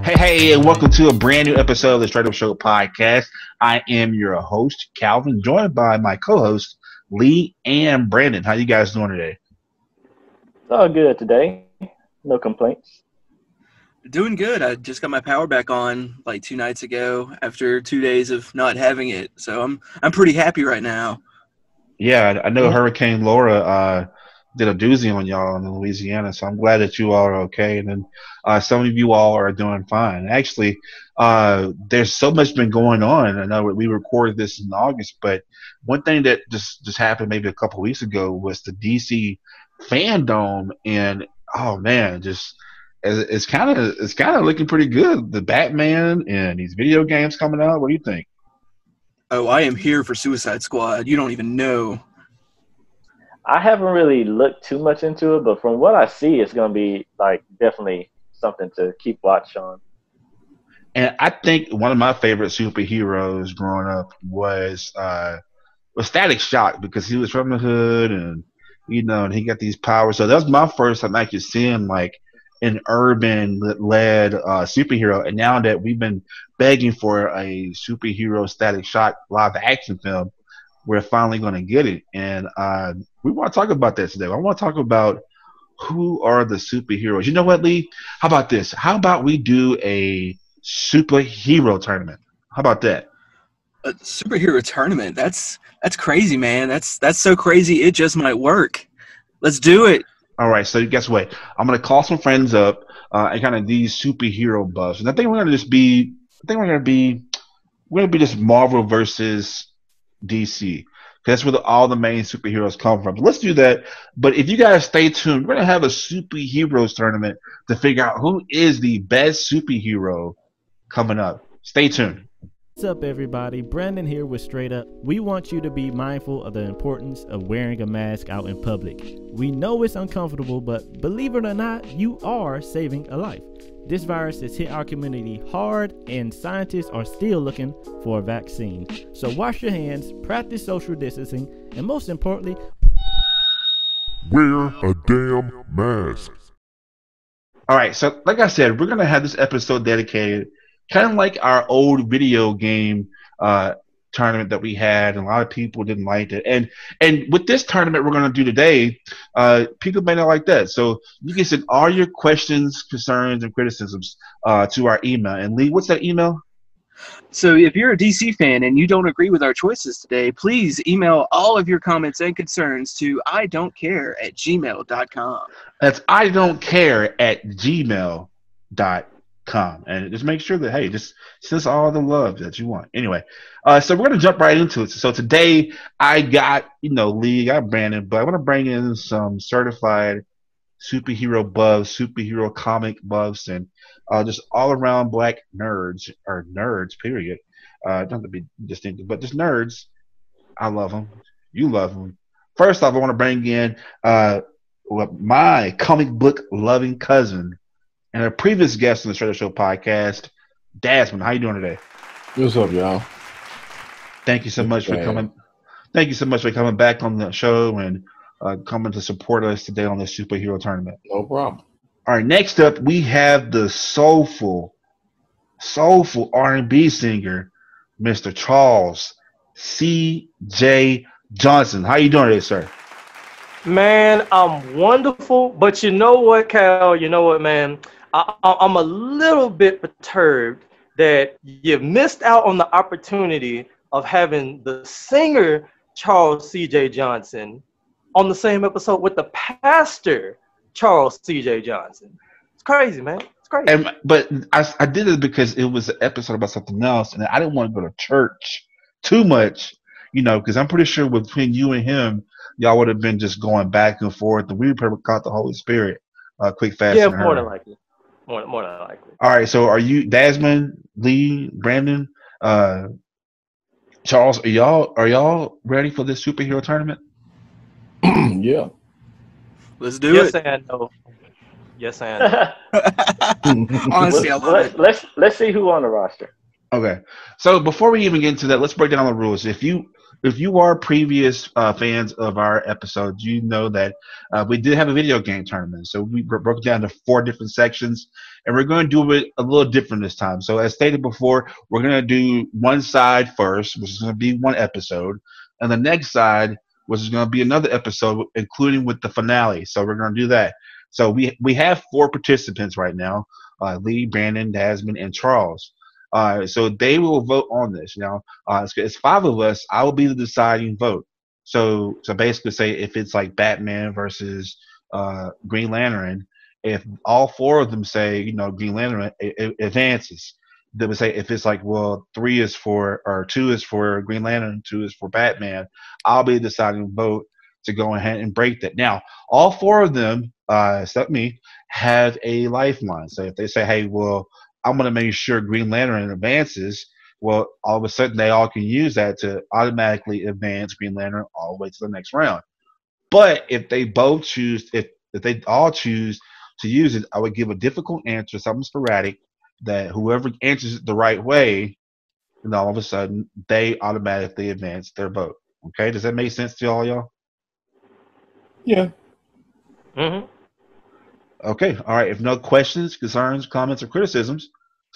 Hey, and welcome to a brand new episode of the Straight Up Show podcast. I am your host, Calvin, joined by my co-hosts, Lee and Brandon. How you guys doing today? It's all good today. No complaints. Doing good. I just got my power back on like 2 nights ago after 2 days of not having it. So I'm pretty happy right now. Yeah, I know Hurricane Laura did a doozy on y'all in Louisiana, so I'm glad that you all are okay. And then some of you all are doing fine. Actually, there's so much been going on. I know we recorded this in August, but one thing that just happened maybe a couple weeks ago was the DC fandom, and oh man, it's kind of looking pretty good. The Batman and these video games coming out. What do you think? Oh, I am here for Suicide Squad. You don't even know. I haven't really looked too much into it, but from what I see, it's going to be like definitely something to keep watch on. And I think one of my favorite superheroes growing up was Static Shock, because he was from the hood and and he got these powers. So that was my first time actually seeing like an urban-led superhero. And now that we've been begging for a superhero Static Shock live-action film, we're finally going to get it. And we want to talk about that today. I want to talk about who are the superheroes. You know what, Lee? How about this? How about we do a superhero tournament? How about that? A superhero tournament? That's crazy, man. That's so crazy it just might work. Let's do it. All right, so guess what? I'm going to call some friends up and kind of these superhero buffs. And I think we're going to be just Marvel versus DC. That's where all the main superheroes come from. Let's do that. But if you guys stay tuned, we're going to have a superheroes tournament to figure out who is the best superhero coming up. Stay tuned. What's up, everybody? Brandon here with Straight Up. We want you to be mindful of the importance of wearing a mask out in public. We know it's uncomfortable, but believe it or not, you are saving a life. This virus has hit our community hard, and scientists are still looking for a vaccine. So wash your hands, practice social distancing, and most importantly, wear a damn mask. All right, so like I said, we're going to have this episode dedicated kind of like our old video game tournament that we had, and a lot of people didn't like it. And with this tournament we're going to do today, people may not like that. So you can send all your questions, concerns, and criticisms to our email. And Lee, what's that email? So if you're a DC fan and you don't agree with our choices today, please email all of your comments and concerns to idon'tcare@gmail.com. That's idon'tcare@gmail.com. And just make sure that, hey, just send us all the love that you want. Anyway, so we're going to jump right into it. So today I got, Lee, I got Brandon, but I want to bring in some certified superhero buffs, superhero comic buffs, and just all around black nerds, or nerds, period. Don't have to be distinctive, but just nerds. I love them. You love them. First off, I want to bring in my comic book loving cousin and a previous guest on the Straight Up Show podcast, Desmond. How you doing today? What's up, y'all? Thank you so much for coming. Thank you so much for coming back on the show and coming to support us today on this superhero tournament. No problem. All right, next up we have the soulful R&B singer, Mr. Charles C.J. Johnson. How you doing today, sir? Man, I'm wonderful, but you know what, Cal? You know what, man? I'm a little bit perturbed that you've missed out on the opportunity of having the singer Charles C.J. Johnson on the same episode with the pastor Charles C.J. Johnson. It's crazy, man. It's crazy. But I did it because it was an episode about something else, and I didn't want to go to church too much, because I'm pretty sure between you and him, y'all would have been just going back and forth, and we would probably caught the Holy Spirit quick, fast, yeah, and more than likely. More than likely. All right, so are you, Desmond, Lee, Brandon, Charles, are y'all ready for this superhero tournament? Yeah. Let's do Yes it. and no. Yes and no. Honestly, I love it. Let's see who on the roster. Okay, so before we even get into that, let's break down the rules. If you if you are previous fans of our episodes, you know that we did have a video game tournament. So we broke it down to 4 different sections, and we're going to do it a little different this time. So as stated before, we're going to do one side first, which is going to be one episode, and the next side, which is going to be another episode, including with the finale. So we're going to do that. So we have 4 participants right now: Lee, Brandon, Desmond, and Charles. So they will vote on this. It's 5 of us. I will be the deciding vote. So basically, say if it's like Batman versus Green Lantern, if all 4 of them say Green Lantern, it advances. They would say if it's like, well, 3 is for, or 2 is for Green Lantern, 2 is for Batman, I'll be the deciding vote to go ahead and break that. Now, all 4 of them, except me, have a lifeline. So if they say, hey, well, I'm going to make sure Green Lantern advances, well, all of a sudden they all can use that to automatically advance Green Lantern all the way to the next round. But if they both choose, if they all choose to use it, I would give a difficult answer, something sporadic, that whoever answers it the right way, and all of a sudden they automatically advance their vote. Okay, does that make sense to all y'all? Yeah. Mm-hmm. Okay, all right. If no questions, concerns, comments, or criticisms,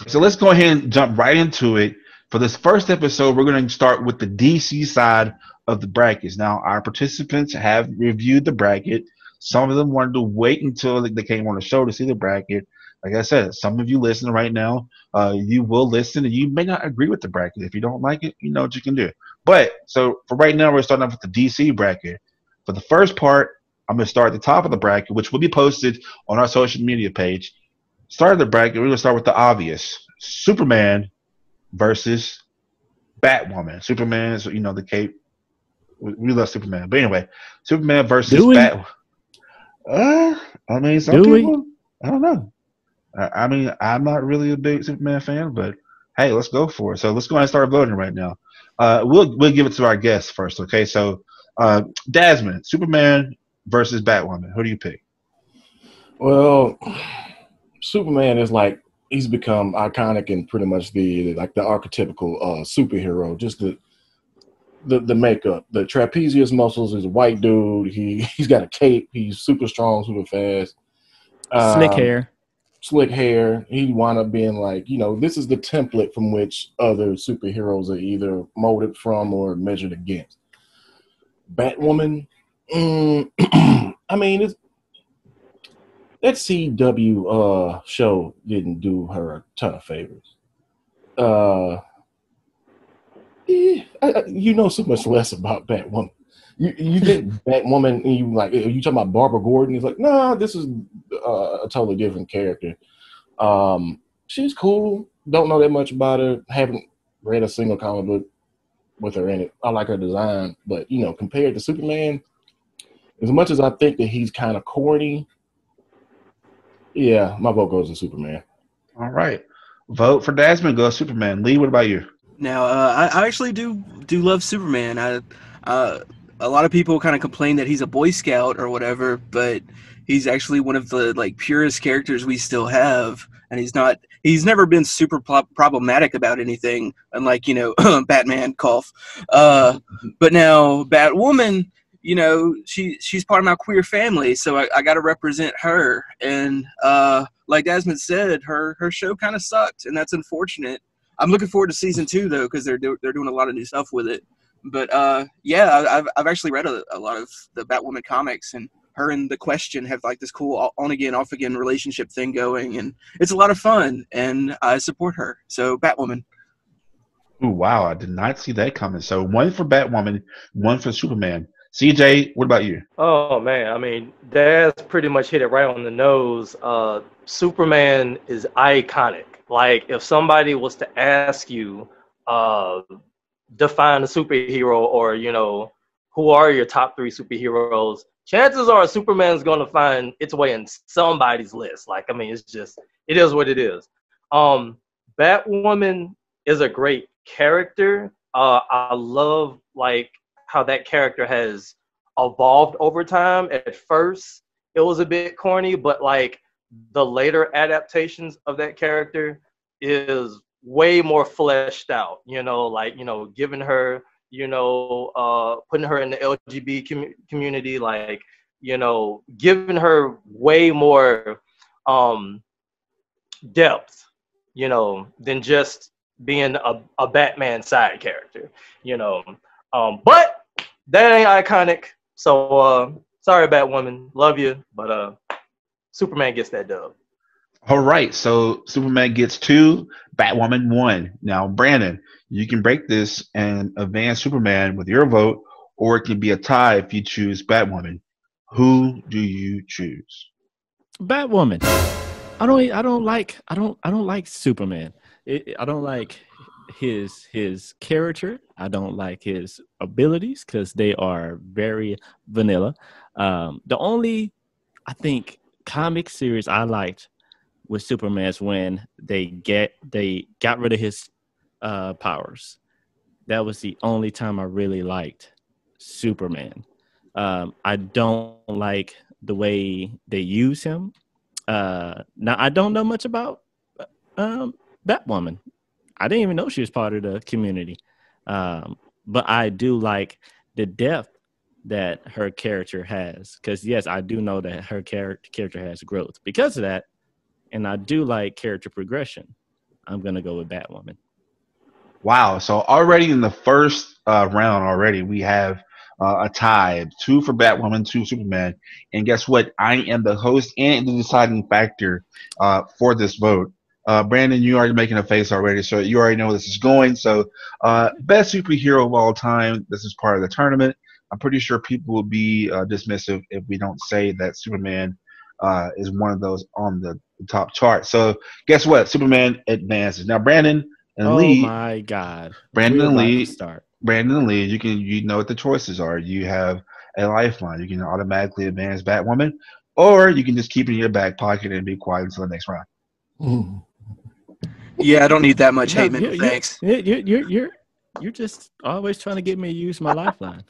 so let's go ahead and jump right into it. For this first episode, we're going to start with the DC side of the brackets. Now, our participants have reviewed the bracket. Some of them wanted to wait until they came on the show to see the bracket. Like I said, some of you listening right now, you will listen, and you may not agree with the bracket. If you don't like it, you know what you can do. But so for right now, we're starting off with the DC bracket. For the first part, I'm going to start at the top of the bracket, which will be posted on our social media page. Start of the bracket, we're going to start with the obvious: Superman versus Batwoman. Superman is, the cape. We love Superman, but anyway, Superman versus Bat. Some people. I don't know. I'm not really a big Superman fan, but hey, let's go for it. So let's go ahead and start voting right now. We'll give it to our guests first, okay? So, Desmond, Superman versus Batwoman. Who do you pick? Well, Superman is like, he's become iconic and pretty much the archetypical superhero. Just the makeup, the trapezius muscles. Is a white dude. He's got a cape. He's super strong, super fast. Slick hair. He wound up being like, this is the template from which other superheroes are either molded from or measured against. Batwoman, that CW show didn't do her a ton of favors. You know so much less about Batwoman. You think Batwoman, and you talking about Barbara Gordon? It's like, no, this is a totally different character. She's cool. Don't know that much about her. Haven't read a single comic book with her in it. I like her design, but compared to Superman, as much as I think that he's kind of corny, yeah, my vote goes to Superman. All right, vote for Desmond. Go Superman. Lee, what about you? Now, I actually do love Superman. A lot of people kind of complain that he's a Boy Scout or whatever, but he's actually one of the purest characters we still have, and he's never been super problematic about anything, unlike Batman cough. But now Batwoman, she's part of my queer family, so I got to represent her. And like Desmond said, her show kind of sucked, and that's unfortunate. I'm looking forward to season 2 though, because they're doing a lot of new stuff with it. But yeah, I've actually read a lot of the Batwoman comics, and her and the Question have this cool on again, off again relationship thing going, and it's a lot of fun, and I support her. So Batwoman. Ooh, wow, I did not see that coming. So 1 for Batwoman, 1 for Superman. CJ, what about you? Oh man, Daz pretty much hit it right on the nose. Superman is iconic. Like, if somebody was to ask you, define a superhero, or who are your top 3 superheroes, chances are Superman's going to find its way in somebody's list. It is what it is. Batwoman is a great character. I love how that character has evolved over time. At first, it was a bit corny, but the later adaptations of that character is way more fleshed out. Giving her putting her in the LGBT community, like, giving her way more depth, than just being a Batman side character, but that ain't iconic. So sorry, Batwoman, love you, but Superman gets that dub. All right, so Superman gets 2, Batwoman 1. Now, Brandon, you can break this and advance Superman with your vote, or it can be a tie if you choose Batwoman. Who do you choose? Batwoman. I don't like Superman. I don't like his character. I don't like his abilities because they are very vanilla. The only, I think, comic series I liked with Superman's when they got rid of his powers. That was the only time I really liked Superman. I don't like the way they use him. Now I don't know much about Batwoman. I didn't even know she was part of the community. But I do like the depth that her character has. Because yes, I do know that her character has growth because of that. And I do like character progression. I'm going to go with Batwoman. Wow. So already in the first round already, we have a tie. 2 for Batwoman, 2 Superman. And guess what? I am the host and the deciding factor for this vote. Brandon, you already making a face already, so you already know where this is going. So best superhero of all time. This is part of the tournament. I'm pretty sure people will be dismissive if we don't say that Superman is one of those on the top chart. So guess what? Superman advances. Now Brandon and Lee. Oh my God! Brandon and Lee. Start. Brandon and Lee. You know what the choices are. You have a lifeline. You can automatically advance Batwoman, or you can just keep it in your back pocket and be quiet until the next round. Yeah, I don't need that much hate mail. Thanks. You're just always trying to get me to use my lifeline.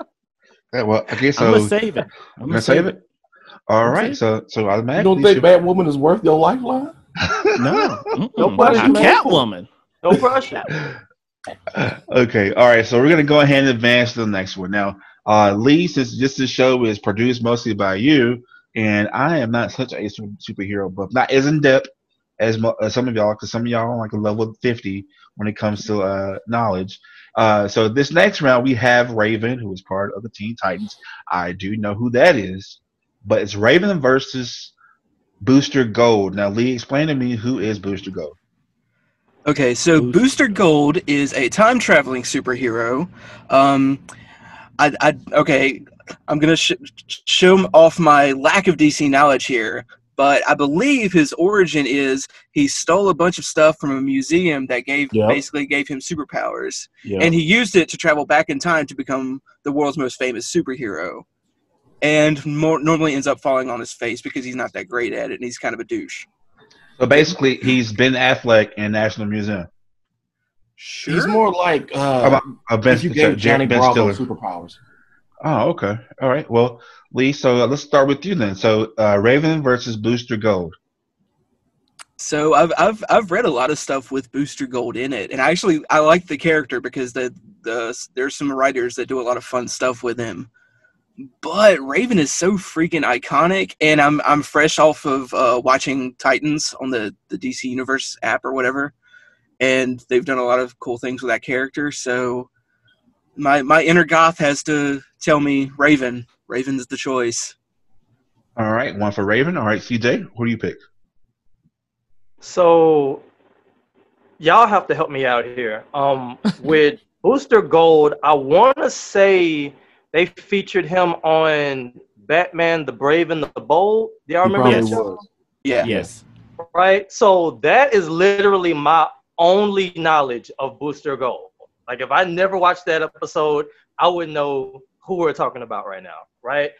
Yeah, well, okay, so I'm gonna save it. I'm gonna save it. All right, so automatically. You don't think Batwoman is worth your lifeline? No, no pressure, Catwoman. No pressure. Okay, all right. So we're gonna go ahead and advance to the next one now. Lee, since this show is produced mostly by you, and I am not such a superhero buff, not as in depth as some of y'all, because some of y'all are like a level 50 when it comes to knowledge. So this next round, we have Raven, who is part of the Teen Titans. I do know who that is, but it's Raven versus Booster Gold. Now, Lee, explain to me who is Booster Gold. Okay, so Booster Gold is a time-traveling superhero. Okay, I'm going to show off my lack of DC knowledge here, but I believe his origin is he stole a bunch of stuff from a museum that basically gave him superpowers, and he used it to travel back in time to become the world's most famous superhero, and normally ends up falling on his face because he's not that great at it, and he's kind of a douche. So basically, he's Ben Affleck in National Museum. Sure. He's more like if you gave Johnny Bravo superpowers. Oh, okay. All right. Well, Lee, so let's start with you then. So Raven versus Booster Gold. So I've read a lot of stuff with Booster Gold in it, and I like the character because there's some writers that do a lot of fun stuff with him. But Raven is so freaking iconic, and I'm fresh off of watching Titans on the DC Universe app or whatever, and they've done a lot of cool things with that character. So my inner goth has to tell me Raven. Raven's the choice. All right, one for Raven. All right, CJ, who do you pick? So y'all have to help me out here. With Booster Gold, I want to say they featured him on Batman, the Brave and the Bold. Do y'all remember that show? Yeah. Yes. Right? So that is literally my only knowledge of Booster Gold. Like, if I never watched that episode, I wouldn't know who we're talking about right now, right?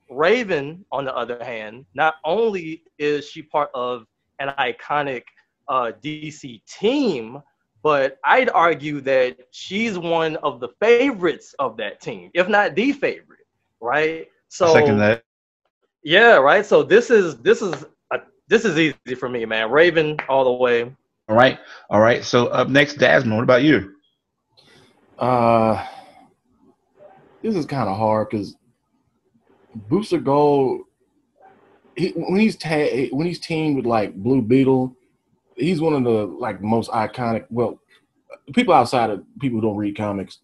Raven, on the other hand, not only is she part of an iconic DC team, but I'd argue that she's one of the favorites of that team, if not the favorite, right? So, second that. Yeah, right. So this is easy for me, man. Raven all the way. All right. So up next, Dasmond, what about you? This is kind of hard because Booster Gold, when he's teamed with like Blue Beetle, he's one of the like most iconic. Well, people outside of people who don't read comics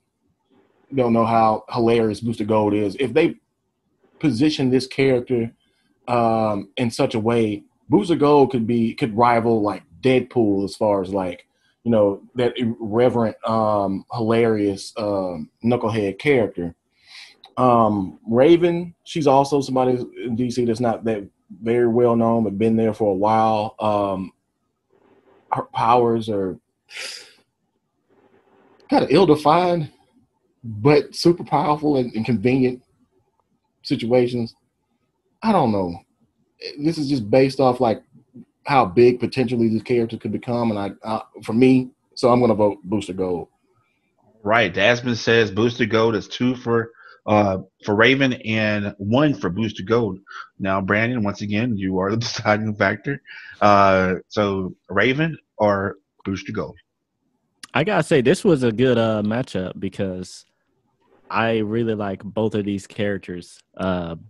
don't know how hilarious Booster Gold is. If they position this character in such a way, Booster Gold could rival like Deadpool as far as like, you know, that irreverent, hilarious knucklehead character. Raven, she's also somebody in DC that's not that very well known, but been there for a while. Her powers are kind of ill-defined, but super powerful in convenient situations. I don't know. This is just based off like how big potentially this character could become, and I for me, so I'm gonna vote Booster Gold. Right. Desmond says Booster Gold is 2 for Raven and 1 for Booster Gold. Now, Brandon, once again, you are the deciding factor. So Raven or Booster Gold? I gotta say this was a good matchup because I really like both of these characters.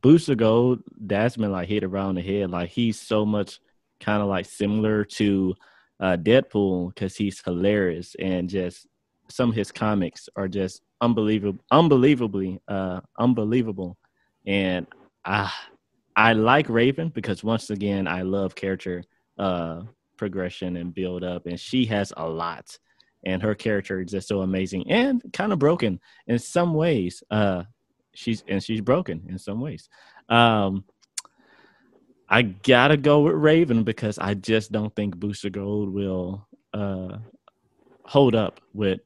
Booster Gold, Desmond like hit around the head. Like he's so much kind of like similar to Deadpool because he's hilarious and just some of his comics are just unbelievable. And I like Raven because once again I love character progression and build up, and she has a lot. And her character is just so amazing and kind of broken in some ways. She's broken in some ways. I gotta go with Raven because I just don't think Booster Gold will hold up with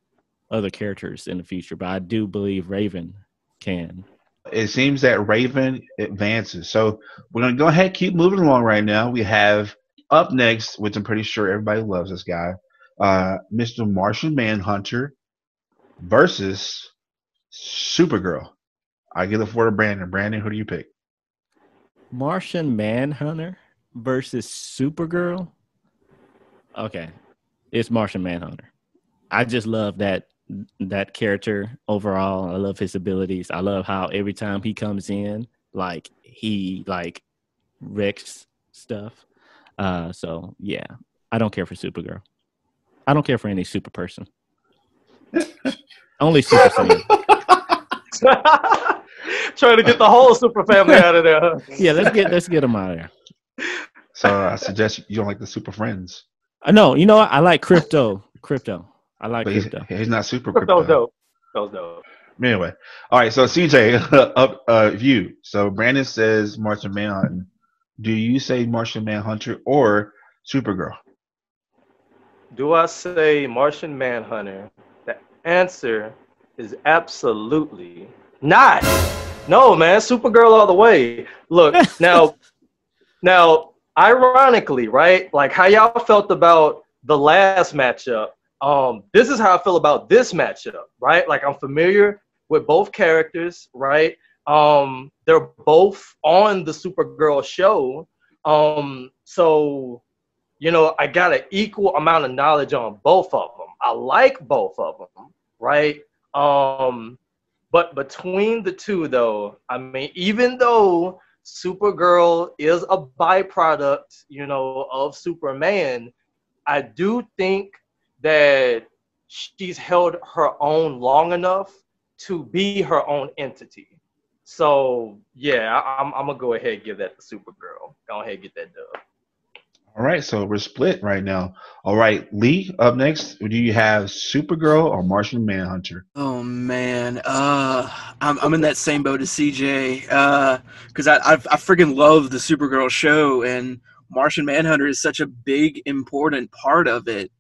other characters in the future. But I do believe Raven can. It seems that Raven advances. So we're going to go ahead and keep moving along right now. We have up next, which I'm pretty sure everybody loves this guy, Mr. Martian Manhunter versus Supergirl. I give the floor to Brandon. Brandon, who do you pick? Martian Manhunter versus Supergirl? Okay. It's Martian Manhunter. I just love that character overall. I love his abilities. I love how every time he comes in, like he like wrecks stuff. So yeah, I don't care for Supergirl. I don't care for any super person. Only Super Saiyan. Trying to get the whole super family out of there. Huh? Yeah, let's get them out of there. So I suggest you don't like the Super Friends. No, you know what? I like Crypto. I like But Crypto. he's not super That crypto. was dope. That was dope. Anyway, all right. So CJ, up view. So Brandon says Martian Manhunter. Do you say Martian Manhunter or Supergirl? Do I say Martian Manhunter? The answer is absolutely not. No, man. Supergirl all the way. Look, now, ironically, right? Like how y'all felt about the last matchup. This is how I feel about this matchup, right? Like I'm familiar with both characters, right? They're both on the Supergirl show. So, you know, I got an equal amount of knowledge on both of them. I like both of them, right? But between the two, though, I mean, even though Supergirl is a byproduct, you know, of Superman, I do think that she's held her own long enough to be her own entity. So, yeah, I'm going to go ahead and give that to Supergirl. Go ahead and get that dub. All right. So we're split right now. All right, Lee. Up next, do you have Supergirl or Martian Manhunter? Oh man, I'm in that same boat as CJ because I freaking love the Supergirl show, and Martian Manhunter is such a big important part of it.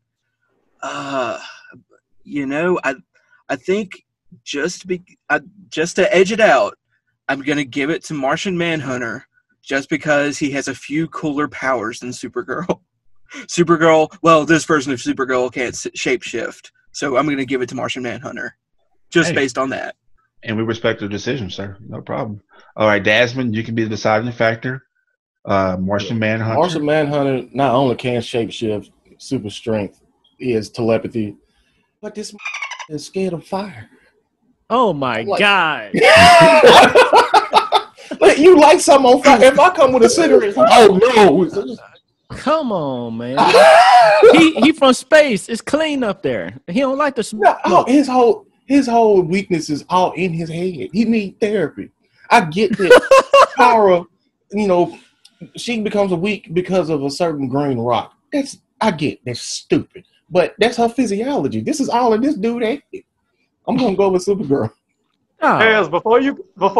You know, I think just to edge it out, I'm gonna give it to Martian Manhunter just because he has a few cooler powers than Supergirl. Supergirl, well, this version of Supergirl can't shapeshift, so I'm gonna give it to Martian Manhunter just based on that. And we respect your decision, sir. No problem. All right, Desmond, you can be the deciding factor. Martian Manhunter. Martian Manhunter not only can shapeshift, super strength, he has telepathy, but this They're scared of fire. Oh my God. Like, you like something on fire. If I come with a cigarette, it's like, oh no. Come on, man. he from space. It's clean up there. He don't like the smoke. No, his whole weakness is all in his head. He needs therapy. I get that Kara, she becomes weak because of a certain green rock. That's stupid. But that's her physiology. This is all of this dude ain't. I'm gonna go with Supergirl. Oh. Daz, before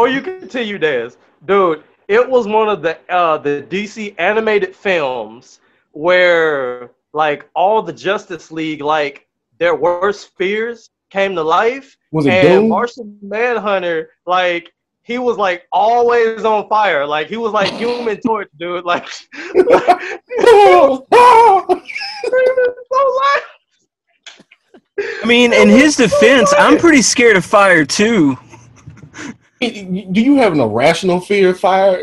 you continue, Daz, dude, it was one of the DC animated films where like all the Justice League, like their worst fears came to life. Was it and Doom? Martian Manhunter, like he was like always on fire. Like he was like Human Torch, dude. Like, I mean, in his defense, I'm pretty scared of fire too. Do you have an irrational fear of fire?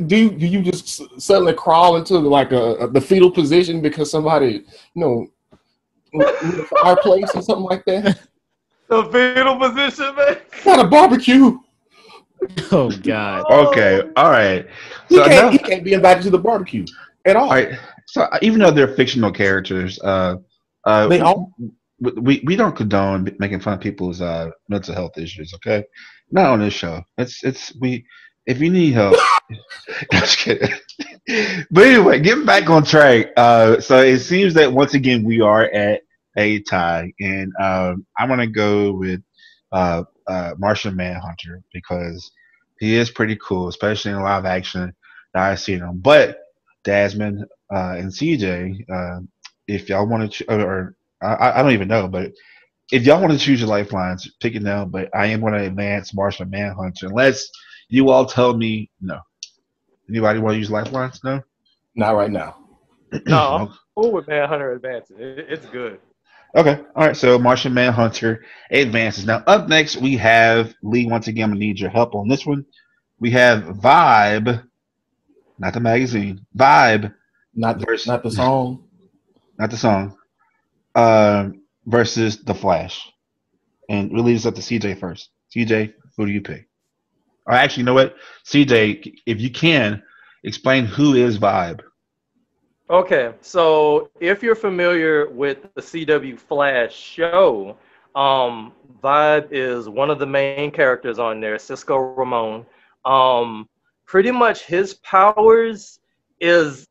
Do you just suddenly crawl into like the fetal position because somebody, in the fireplace or something like that? The fetal position, man. Not a barbecue. Oh God. Okay, all right. He So can't, he can't be invited to the barbecue at all. all right. So even though they're fictional characters, They all. we don't condone making fun of people's mental health issues. Okay, not on this show. It's we. If you need help, just kidding. But anyway, getting back on track. So it seems that once again we are at a tie, and I'm gonna go with Martian Manhunter because he is pretty cool, especially in live action that I've seen him. But Desmond and CJ, if y'all want to, or I don't even know, but if y'all want to choose your lifelines, pick it now. But I am going to advance Martian Manhunter unless you all tell me no. Anybody want to use lifelines? No. Not right now. No, I'm cool with Manhunter advancing. It's good. Okay. All right. So Martian Manhunter advances. Now up next we have Lee. Once again, I'm gonna need your help on this one. We have Vibe, not the magazine. Vibe, Not the song. not the song. Versus the Flash, and we'll leave this up to CJ first. CJ, who do you pick? Or actually, you know what, CJ, if you can, explain who is Vibe. Okay, so if you're familiar with the CW Flash show, Vibe is one of the main characters on there, Cisco Ramon. Pretty much his powers is,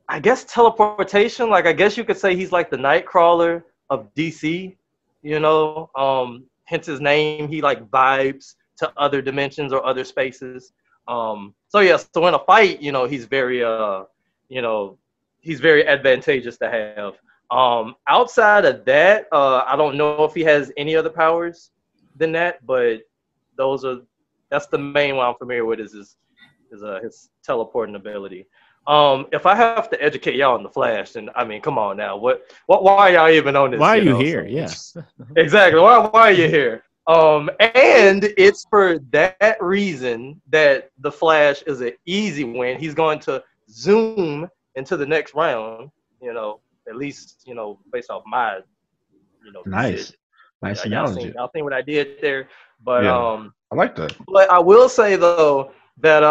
I guess, teleportation. Like, I guess you could say he's like the Nightcrawler of DC, hence his name. He like vibes to other dimensions or other spaces. So in a fight, he's very, he's very advantageous to have. Outside of that, I don't know if he has any other powers than that, but that's the main one I'm familiar with is his teleporting ability. If I have to educate y'all on the Flash, then I mean, come on now. Why are y'all even on this? Why are you here? Yeah. Exactly. Why are you here? And it's for that reason that the Flash is an easy win. He's going to zoom into the next round, at least, based off my, Nice analogy. Y'all seen what I did there, but Yeah. I like that. But I will say though that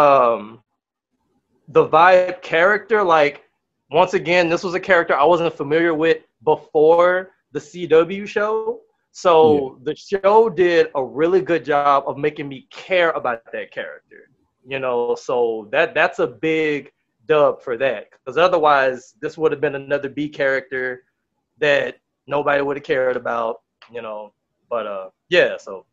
the Vibe character, like, once again, this was a character I wasn't familiar with before the CW show. So the show did a really good job of making me care about that character. So that's a big dub for that. Because otherwise, this would have been another B character that nobody would have cared about, But so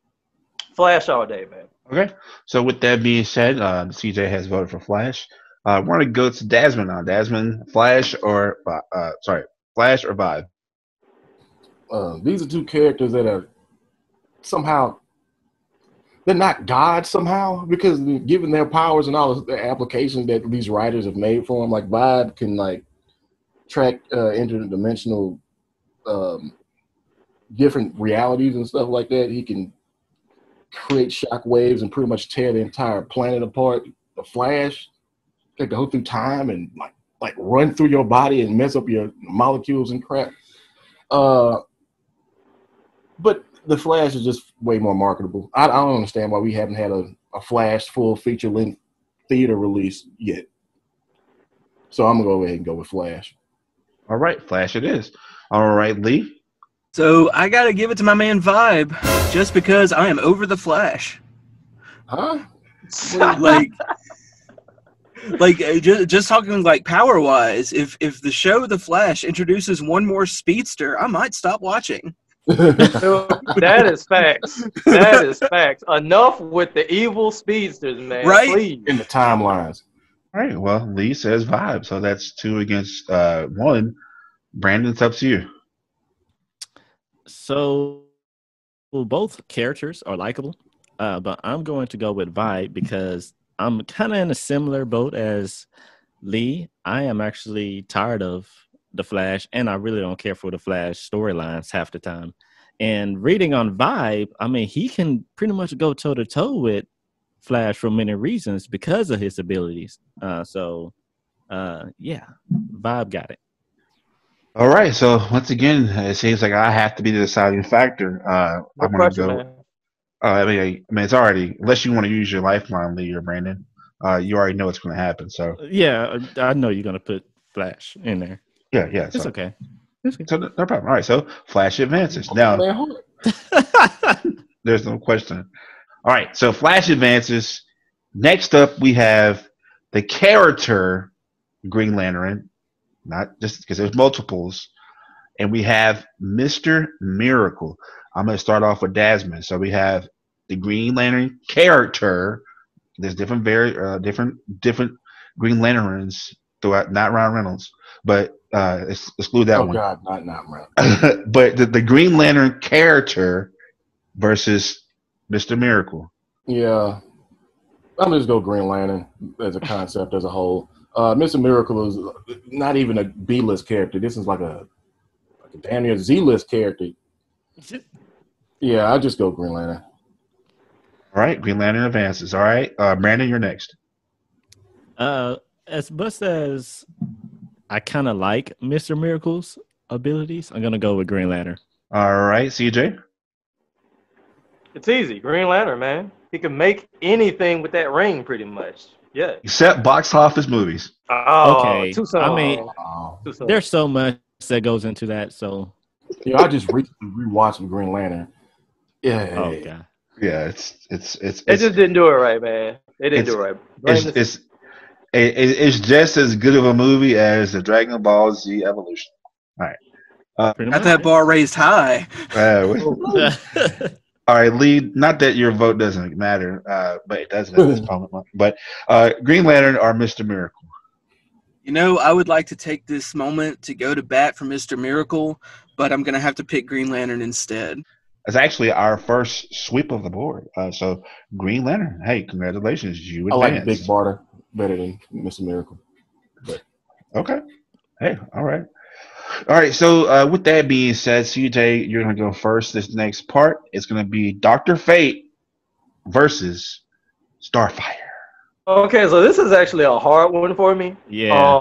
Flash all day, man. Okay. So with that being said, CJ has voted for Flash. I want to go to Desmond now. Desmond, Flash or Flash or Vibe? These are two characters that are somehow, they're not God somehow, because given their powers and all the applications that these writers have made for them, like Vibe can like track interdimensional different realities and stuff like that. He can create shock waves and pretty much tear the entire planet apart. The Flash can go through time and like run through your body and mess up your molecules and crap. But The Flash is just way more marketable. I don't understand why we haven't had a Flash full feature length theater release yet. So I'm gonna go ahead and go with Flash. All right, Flash it is. All right, Lee. So I gotta give it to my man Vibe, just because I am over the Flash. Huh? Just talking like power wise. If the show The Flash introduces one more speedster, I might stop watching. That is facts. That is facts. Enough with the evil speedsters, man. Right? Please. In the timelines. All right, well, Lee says Vibe, so that's 2 against 1. Brandon, it's up to you. So both characters are likable, but I'm going to go with Vibe because I'm kind of in a similar boat as Lee. I am actually tired of the Flash, and I really don't care for the Flash storylines half the time. And reading on Vibe, I mean, he can pretty much go toe-to-toe with Flash for many reasons because of his abilities. Yeah, Vibe got it. All right, so once again, it seems like I have to be the deciding factor. No I'm going to pressure, go. man. I mean, it's already, unless you want to use your lifeline, Lee or Brandon, you already know what's going to happen. So Yeah, I know you're going to put Flash in there. yeah. It's So, okay. so no problem. All right, so Flash advances. Now, there's no question. All right, so Flash advances. Next up, we have the character Green Lantern, not just because there's multiples, and we have Mr. Miracle. I'm going to start off with Dasmond. So we have the Green Lantern character. There's different different Green Lanterns throughout, not Ryan Reynolds, but exclude that one. Oh God, not Ryan. But the Green Lantern character versus Mr. Miracle. Yeah, I'm just go Green Lantern as a concept as a whole. Mr. Miracle is not even a B-list character. This is like a damn near Z-list character. Yeah, I just go Green Lantern. All right, Green Lantern advances. All right, Brandon, you're next. As much as I kind of like Mr. Miracle's abilities, I'm gonna go with Green Lantern. All right, CJ. It's easy. Green Lantern, man. He can make anything with that ring, pretty much. Yeah. Except box office movies. Oh, Okay. too soon. I mean, Too soon. there's so much that goes into that. So, Yeah, I just rewatched Green Lantern. Yeah. oh god, Yeah, it's They just didn't do it right, man. They didn't do it right. it's just as good of a movie as the Dragon Ball Z Evolution. All right. pretty Got much. that bar raised high. All right, Lee. Not that your vote doesn't matter, but it does at this moment. But Green Lantern or Mr. Miracle. You know, I would like to take this moment to go to bat for Mr. Miracle, but I'm going to have to pick Green Lantern instead. That's actually our first sweep of the board. So Green Lantern. Hey, congratulations, you I like advanced. Big Barter better than Mr. Miracle. But Okay. Hey, all right. All right, so with that being said, CJ, you're going to go first. This next part is going to be Dr. Fate versus Starfire. Okay, so this is actually a hard one for me. Yeah.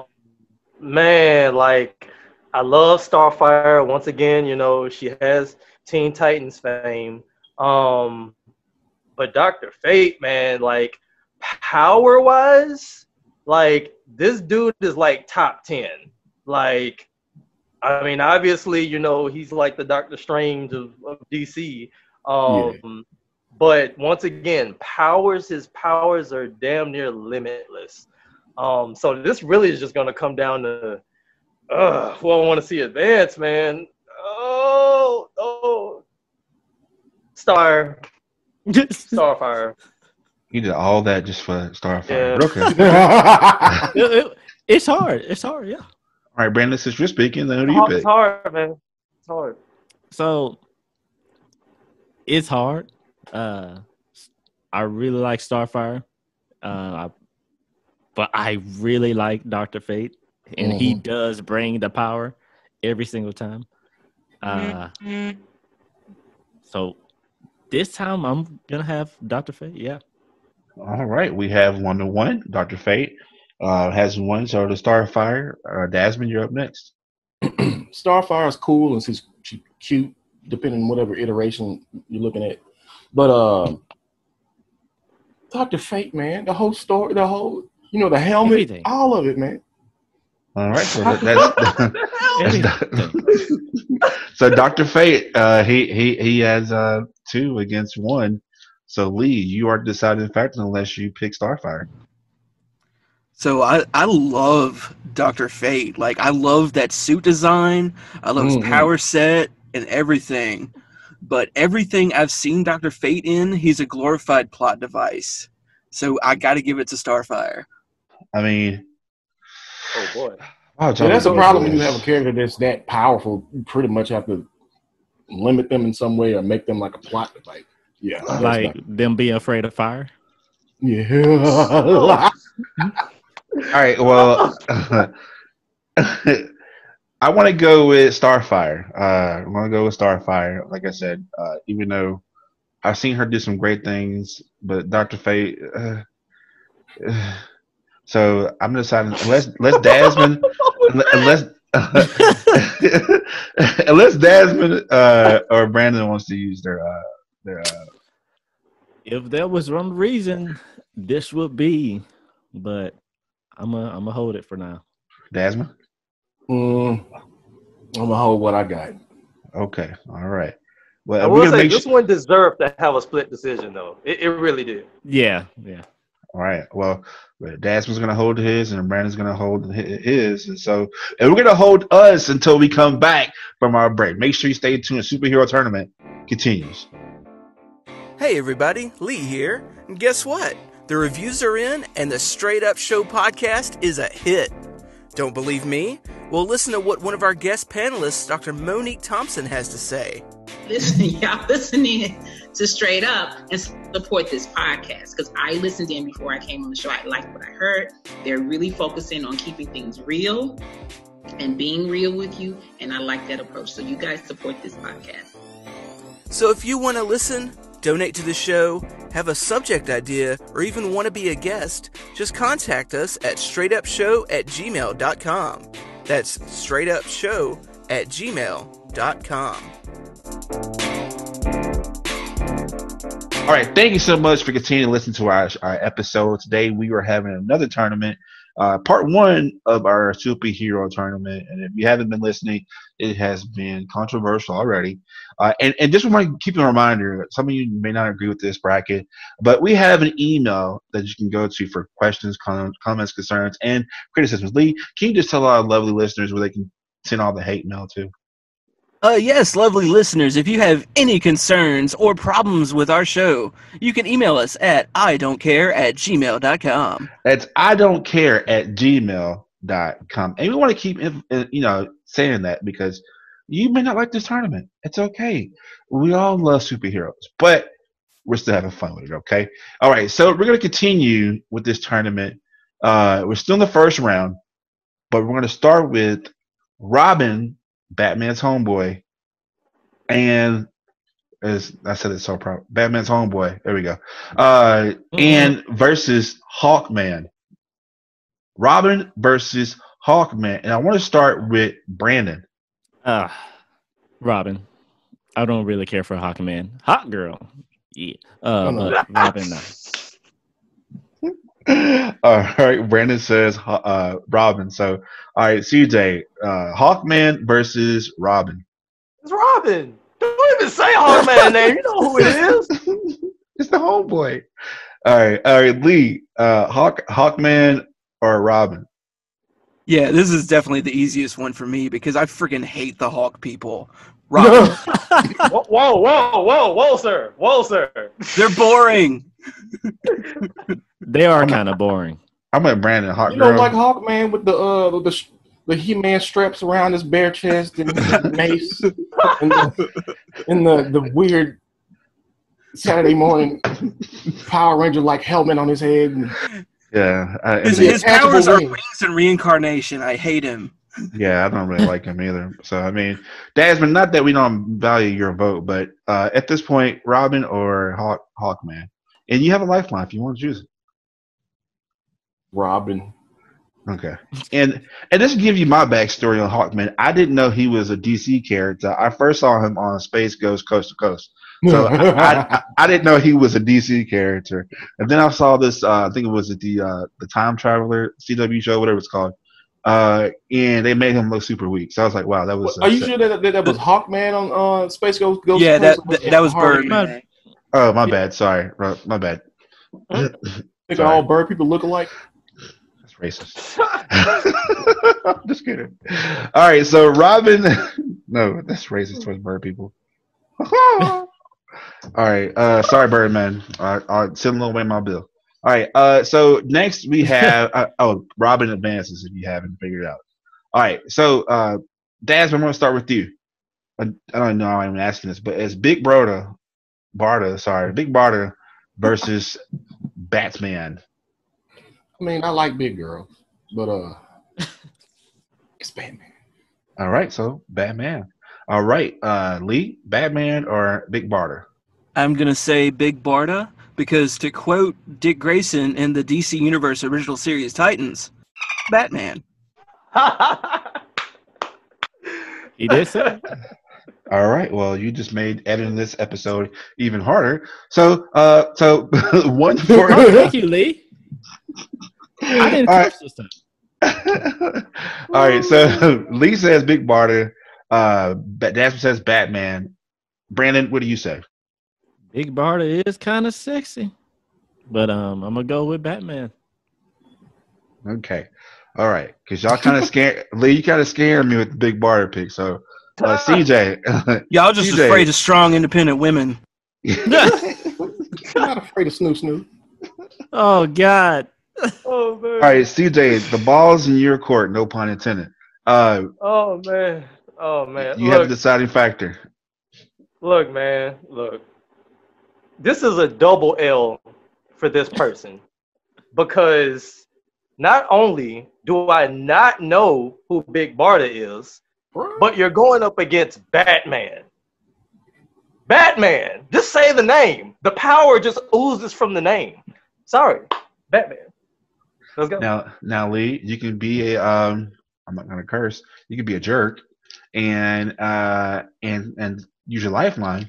Man, like, I love Starfire. Once again, you know, she has Teen Titans fame. But Dr. Fate, man, like, power-wise, like, this dude is, like, top 10. Like, I mean, obviously, you know, he's like the Doctor Strange of DC. But once again, his powers are damn near limitless. So this really is just going to come down to, who I want to see advance, man. Starfire. You did all that just for Starfire. Yeah. Okay. It's hard. It's hard. Yeah. All right, Brandon, since you're speaking, then who do you pick? It's hard, man. It's hard. So it's hard. I really like Starfire, but I really like Dr. Fate, and he does bring the power every single time. So this time I'm gonna have Dr. Fate. Yeah. All right, we have 1-1. Dr. Fate has one, so the Starfire. Dasmond, you're up next. Starfire is cool and she's cute, depending on whatever iteration you're looking at. But Dr. Fate, man, the whole story, the whole, the helmet, Everything. all of it, man. All right, so so Dr. Fate, he has 2 against 1. So Lee, you are the deciding factor unless you pick Starfire. So I love Dr. Fate. Like, I love that suit design. I love his power set and everything. But everything I've seen Dr. Fate in, he's a glorified plot device. So I got to give it to Starfire. I mean, Oh boy. That's the problem when you have a character that's that powerful. You pretty much have to limit them in some way or make them like a plot device. Yeah, Like them being afraid of fire. Yeah. all right, well, I want to go with Starfire. I want to go with Starfire. Like I said, even though I've seen her do some great things, but Dr. Fate. So I'm deciding unless Desmond, unless Desmond or Brandon wants to use their. If there was one reason, this would be, but I'm gonna hold it for now. Desmond. I'm gonna hold what I got. Okay, all right. Well, I will say this one deserved to have a split decision, though. It really did. Yeah. All right. Well, Desmond's gonna hold his, and Brandon's gonna hold his, and we're gonna hold us until we come back from our break. Make sure you stay tuned. Superhero Tournament continues. Hey everybody, Lee here. And guess what? The reviews are in, and the Straight Up Show podcast is a hit. Don't believe me? Well, listen to what one of our guest panelists, Dr. Monique Thompson, has to say. Listen, y'all listening to Straight Up and support this podcast, because I listened in before I came on the show. I liked what I heard. They're really focusing on keeping things real and being real with you, and I like that approach. So you guys support this podcast. So if you want to listen, donate to the show, have a subject idea, or even want to be a guest, just contact us at straightupshow@gmail.com. That's straightupshow@gmail.com. All right, thank you so much for continuing to listen to our episode. Today we are having another tournament, part 1 of our superhero tournament. And if you haven't been listening, it has been controversial already. And just want to keep a reminder, some of you may not agree with this bracket, but we have an email that you can go to for questions, comments, concerns, and criticisms. Lee, can you just tell our lovely listeners where they can send all the hate mail to? Yes, lovely listeners, if you have any concerns or problems with our show, you can email us at idon'tcare@gmail.com. That's idon'tcare@gmail.com. And we want to keep saying that because you may not like this tournament. It's okay. We all love superheroes, but we're still having fun with it, okay? All right, so we're going to continue with this tournament. We're still in the first round, but we're going to start with Robin, Batman's homeboy, and as I said, it's so proud. Batman's homeboy. There we go. And versus Hawkman. Robin versus Hawkman, and I want to start with Brandon. Robin. I don't really care for Hawkman. Hot girl. Yeah. But Robin, no. All right, Brandon says Robin. So, all right, CJ, Hawkman versus Robin. It's Robin. Don't even say Hawkman name. You know who it is. It's the homeboy. All right, Lee, Hawkman or Robin? Yeah, this is definitely the easiest one for me because I freaking hate the Hawk people. Robin. Whoa, sir. They're boring. They are kind of boring. I'm at Brandon. Hawk You girl. know, like Hawkman with the He-Man straps around his bare chest and his mace, and the weird Saturday morning Power Ranger like helmet on his head. Yeah, his powers are wings and reincarnation. I hate him. Yeah, I don't really like him either. So I mean, Desmond, not that we don't value your vote, but at this point, Robin or Hawkman, and you have a lifeline if you want to choose it. Robin. Okay. And just to give you my backstory on Hawkman, I didn't know he was a DC character. I first saw him on Space Ghost Coast to Coast. So I didn't know he was a DC character. And then I saw this, I think it was the Time Traveler CW show, whatever it's called. And they made him look super weak. So I was like, wow, that was. Are you sure that was Hawkman on Space Ghost? Yeah, that was Birdman. Oh, my bad. Sorry, my bad. Think all bird people look alike? That's racist. I'm just kidding. All right, so Robin. No, that's racist towards bird people. All right, sorry, Birdman. I'll send a little away my bill. All right, so next we have Robin advances if you haven't figured it out. All right, so Daz, I'm going to start with you. I don't know how I'm asking this, but as Big Barda versus Batman. I mean, I like big girls, but it's Batman. All right, so Batman. All right, Lee, Batman or Big Barda? I'm gonna say Big Barda because, to quote Dick Grayson in the DC Universe original series Titans, Batman. He did say. All right. Well, you just made editing this episode even harder. So one for. Oh, thank you, Lee. I didn't curse this time. All right. So Lee says Big Barda. Jasmine says Batman. Brandon, what do you say? Big Barda is kind of sexy, but I'm gonna go with Batman. Okay. All right. Because y'all kind of scared Lee. You kind of scared me with the Big Barda pick. So. CJ. Y'all just afraid of strong, independent women. I'm not afraid of Snoop. Oh, God. Oh, man. All right, CJ, the ball's in your court, no pun intended. Oh, man. You have the deciding factor. Look, man. Look. This is a double L for this person. Because not only do I not know who Big Barda is, but you're going up against Batman. Batman. Just say the name. The power just oozes from the name. Sorry. Batman. Let's go. Now, Lee, you can be a I'm not gonna curse. You can be a jerk and use your lifeline.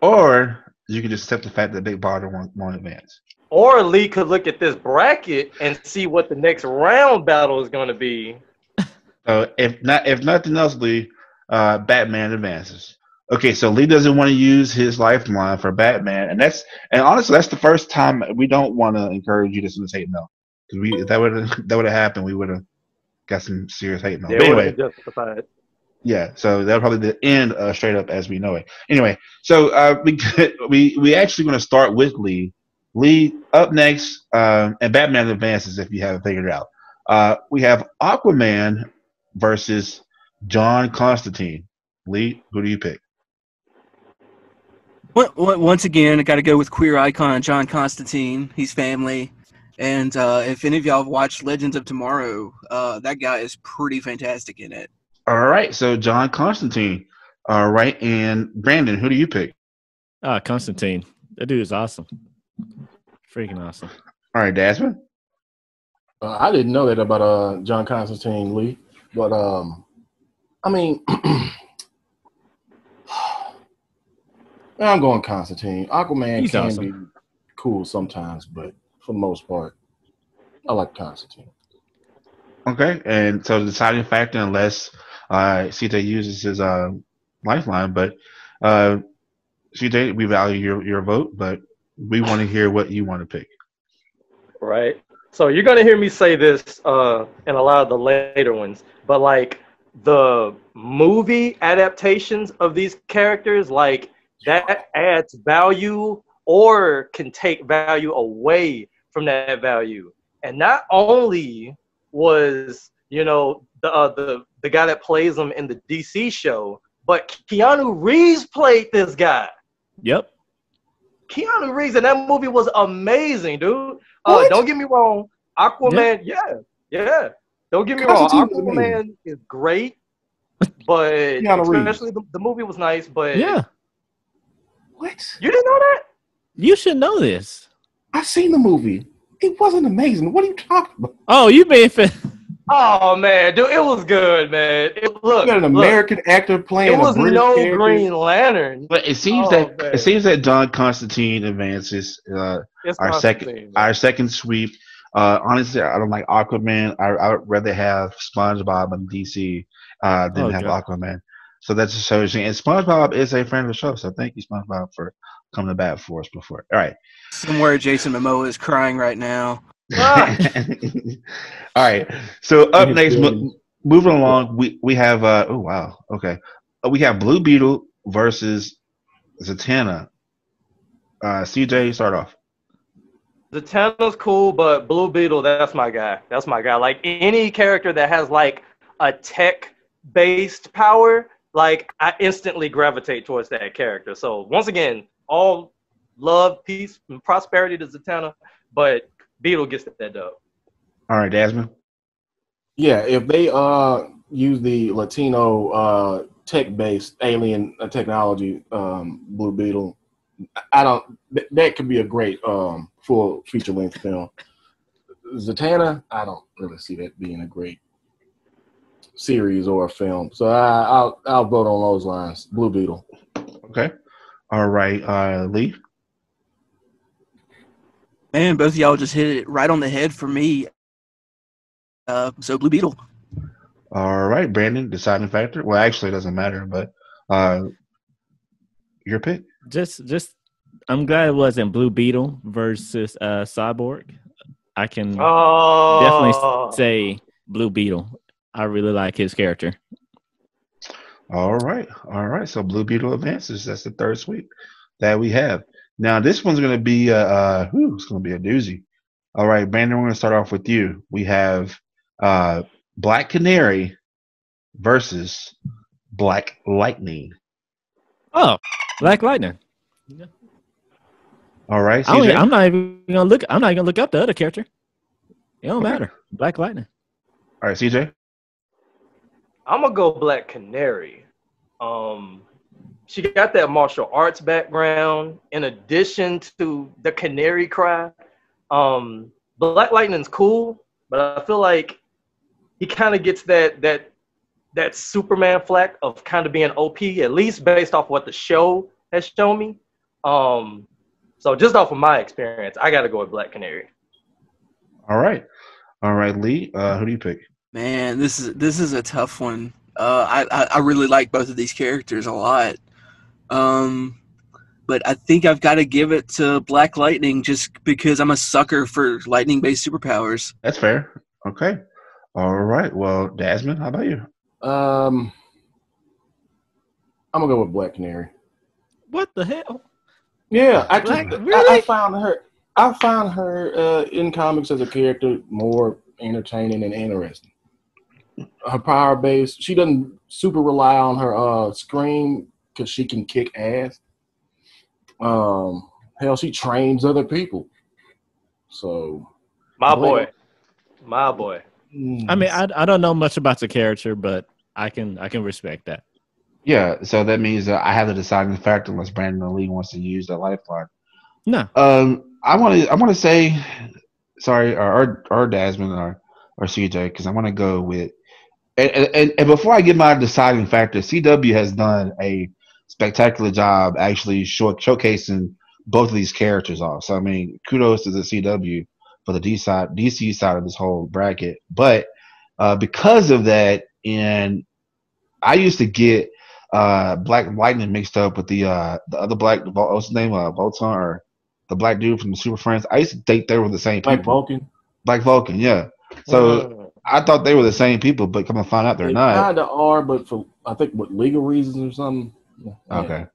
Or you can just accept the fact that Big Barda won't advance. Or Lee could look at this bracket and see what the next round battle is gonna be. So if nothing else, Lee, Batman advances. Okay, so Lee doesn't want to use his lifeline for Batman, and honestly, that's the first time we don't want to encourage you to send us hate mail, because if that would have happened, we would have got some serious hate mail. But anyway, justified. Yeah, so that'll probably be the end straight up as we know it. Anyway, so we actually going to start with Lee. Lee up next, and Batman advances if you haven't figured it out. We have Aquaman versus John Constantine. Lee, who do you pick? Once again, I got to go with queer icon John Constantine. He's family. And if any of y'all have watched Legends of Tomorrow, that guy is pretty fantastic in it. All right, so John Constantine. All right, and Brandon, who do you pick? Constantine. That dude is awesome. Freaking awesome. All right, Dasman? I didn't know that about John Constantine, Lee. But, I mean, I'm going Constantine. Aquaman He's can awesome. be cool sometimes, but for the most part, I like Constantine. Okay, and so the deciding factor, unless CJ uses his lifeline, but CJ, we value your vote, but we want to hear what you want to pick. Right. So you're going to hear me say this in a lot of the later ones, but like the movie adaptations of these characters, like that adds value or can take value away from that value. And not only was, the guy that plays him in the DC show, but Keanu Reeves played this guy. Yep. Keanu Reeves in that movie was amazing, dude. Don't get me wrong. Aquaman, yeah. Don't get me wrong. Aquaman is great, but especially the movie was nice. But yeah, what? You didn't know that? You should know this. I've seen the movie. It wasn't amazing. What are you talking about? Oh, you been Oh man, dude, it was good, man. You got an American actor playing it was a British no character. Green Lantern. But it seems man. that John Constantine advances It's our Constantine, man. second sweep. Honestly, I don't like Aquaman. I would rather have SpongeBob in DC than have God. Aquaman. So that's just shows you. And SpongeBob is a friend of the show. So thank you, SpongeBob, for coming to bat for us before. All right. Somewhere Jason Momoa is crying right now. All right. So up next, moving along, we have oh wow, okay, we have Blue Beetle versus Zatanna. CJ, start off. Zatanna's cool, but Blue Beetle, that's my guy. That's my guy. Like any character that has like a tech-based power, like I instantly gravitate towards that character. So once again, all love, peace, and prosperity to Zatanna, but Beetle gets that dub. All right, Desmond. Yeah, if they use the Latino tech-based alien technology, Blue Beetle, that could be a great full feature-length film. Zatanna, I don't really see that being a great series or a film. So I'll vote on those lines. Blue Beetle. Okay. All right, Lee. Man, both of y'all just hit it right on the head for me. So Blue Beetle. All right, Brandon, deciding factor. Well, actually, it doesn't matter, but your pick. Just I'm glad it wasn't Blue Beetle versus Cyborg. I can definitely say Blue Beetle. I really like his character. All right. So Blue Beetle advances. That's the third sweep that we have. Now this one's going to be it's going to be a doozy. All right, Brandon, we're going to start off with you. We have Black Canary versus Black Lightning. Oh, Black Lightning. All right, CJ? I'm not even gonna look. I'm not gonna look up the other character. It don't matter. Black Lightning. All right, CJ. I'm gonna go Black Canary. She got that martial arts background in addition to the canary cry. Black Lightning's cool, but I feel like he kind of gets that Superman flack of kind of being OP, at least based off what the show has shown me. So just off of my experience, I got to go with Black Canary. All right, Lee. Who do you pick? Man, this is a tough one. I really like both of these characters a lot. But I think I've got to give it to Black Lightning just because I'm a sucker for lightning-based superpowers. That's fair. Okay. All right. Well, Desmond, how about you? I'm gonna go with Black Canary. What the hell? Yeah, really? I found her in comics as a character more entertaining and interesting. Her power base, she doesn't super rely on her scream because she can kick ass. Hell, she trains other people. So, my boy. I mean, I don't know much about the character, but I can respect that. Yeah, so that means that I have the deciding factor unless Brandon or Lee wants to use the lifeline. No. I want to say, sorry, or Desmond or CJ, because I want to go with, and before I give my deciding factor, CW has done a spectacular job actually showcasing both of these characters off. So I mean, kudos to the CW for the DC side of this whole bracket. But because of that, and I used to get Black Lightning mixed up with the other Black, what's his name, Volton, or the black dude from the Super Friends. I used to think they were the same people. Black Vulcan, yeah. So I thought they were the same people, but come to find out they're not. Kinda are, but for I think what legal reasons or something. Yeah. Okay.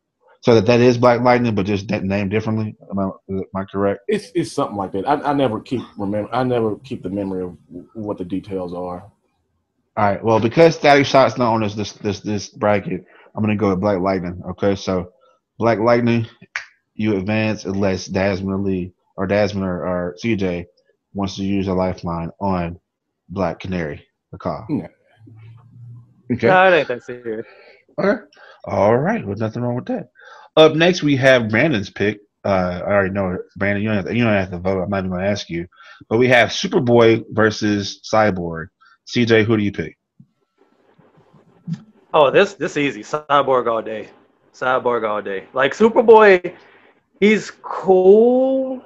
So that is Black Lightning, but just named differently. Am I correct? It's something like that. I never keep the memory of what the details are. All right. Well, because Static Shock's not on this bracket, I'm gonna go with Black Lightning. Okay. So Black Lightning, you advance unless Desmond or CJ wants to use a lifeline on Black Canary. The call. Yeah. Okay. No, it ain't that serious. Okay. All right. Well, nothing wrong with that. Up next, we have Brandon's pick. I already know it. Brandon, you don't have to vote. I'm not even going to ask you. but we have Superboy versus Cyborg. CJ, who do you pick? Oh, this easy. Cyborg all day. Cyborg all day. Like Superboy, he's cool,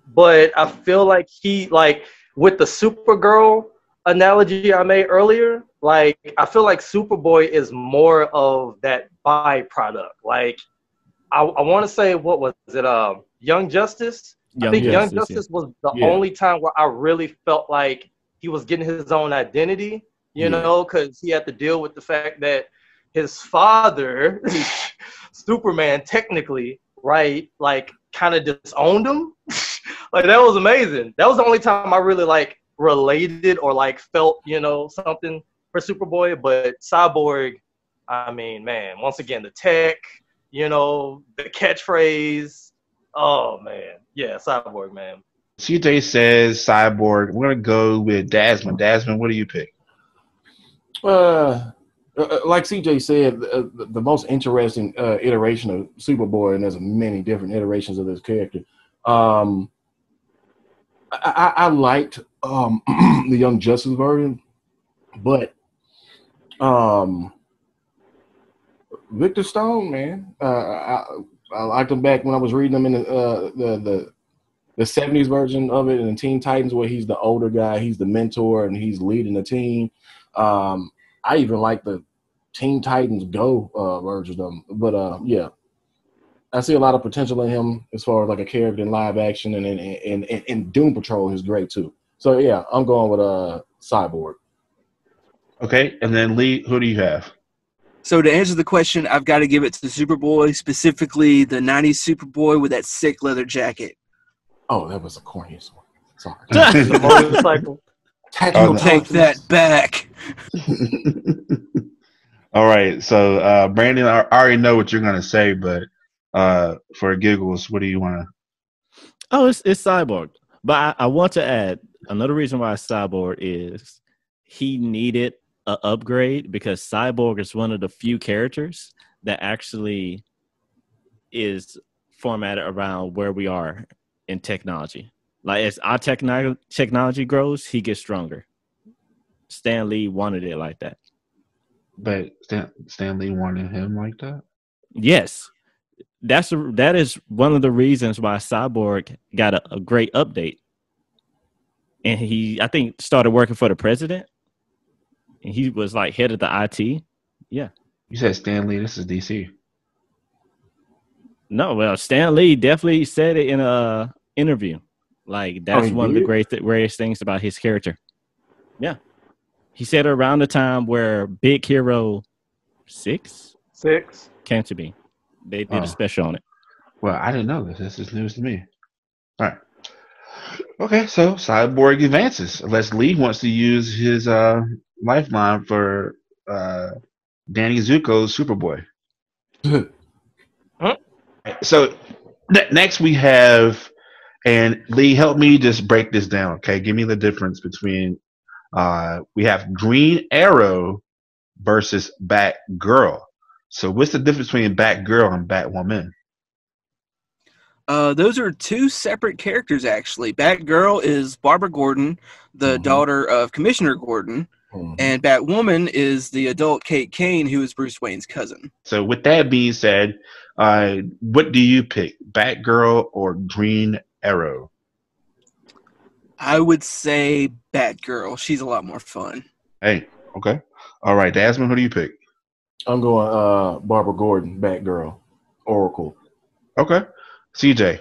but I feel like he like with the Supergirl analogy I made earlier, like I feel like Superboy is more of that byproduct. Like I want to say, what was it? Young Justice. I think Young Justice was the only time where I really felt like he was getting his own identity. You know, because he had to deal with the fact that his father, Superman, technically, right, like kind of disowned him. Like that was amazing. That was the only time I really like related or like felt, you know, something for Superboy. But Cyborg, I mean, man, once again, the tech, you know, the catchphrase. Oh man, yeah, Cyborg, man. CJ says Cyborg. We're gonna go with Dasmond. Dasmond, what do you pick? Like CJ said, the most interesting iteration of Superboy, and there's many different iterations of this character. I liked the Young Justice version, but Victor Stone, man, I liked him back when I was reading him in the 70s version of it, in the Teen Titans, where he's the older guy, he's the mentor, and he's leading the team. I even like the Teen Titans Go version of him. But yeah, I see a lot of potential in him as far as like a character in live action, and Doom Patrol is great too. So yeah, I'm going with Cyborg. Okay, and then Lee, who do you have? So to answer the question, I've got to give it to Superboy, specifically the 90s Superboy with that sick leather jacket. Oh, that was the corniest one. Sorry. The motorcycle. Take that back. All right, so Brandon, I already know what you're gonna say, but for giggles, what do you want to? Oh, it's Cyborg. But I want to add another reason why Cyborg is he needed an upgrade, because Cyborg is one of the few characters that actually is formatted around where we are in technology. Like as our technology grows, he gets stronger. Stan Lee wanted it like that. But Stan Lee wanted him like that? Yes. That is one of the reasons why Cyborg got a great update. And he, I think, started working for the president. And he was like head of the IT. Yeah. You said Stan Lee, this is DC. No, well, Stan Lee definitely said it in a interview. Like that's one of the greatest things about his character. Yeah. He said around the time where Big Hero 6 came to be. They did a special on it. Well, I didn't know this. This is news to me. All right. Okay, so Cyborg advances. Unless Lee wants to use his lifeline for Danny Zuko's Superboy. Huh? So next we have, and Lee, help me just break this down, okay? Give me the difference between we have Green Arrow versus Batgirl. So what's the difference between Batgirl and Batwoman? Those are two separate characters, actually. Batgirl is Barbara Gordon, the daughter of Commissioner Gordon, and Batwoman is the adult Kate Kane, who is Bruce Wayne's cousin. So with that being said, what do you pick, Batgirl or Green Arrow? I would say Batgirl. She's a lot more fun. Hey, okay. All right, Dasmond, who do you pick? I'm going Barbara Gordon, Batgirl, Oracle. Okay. CJ.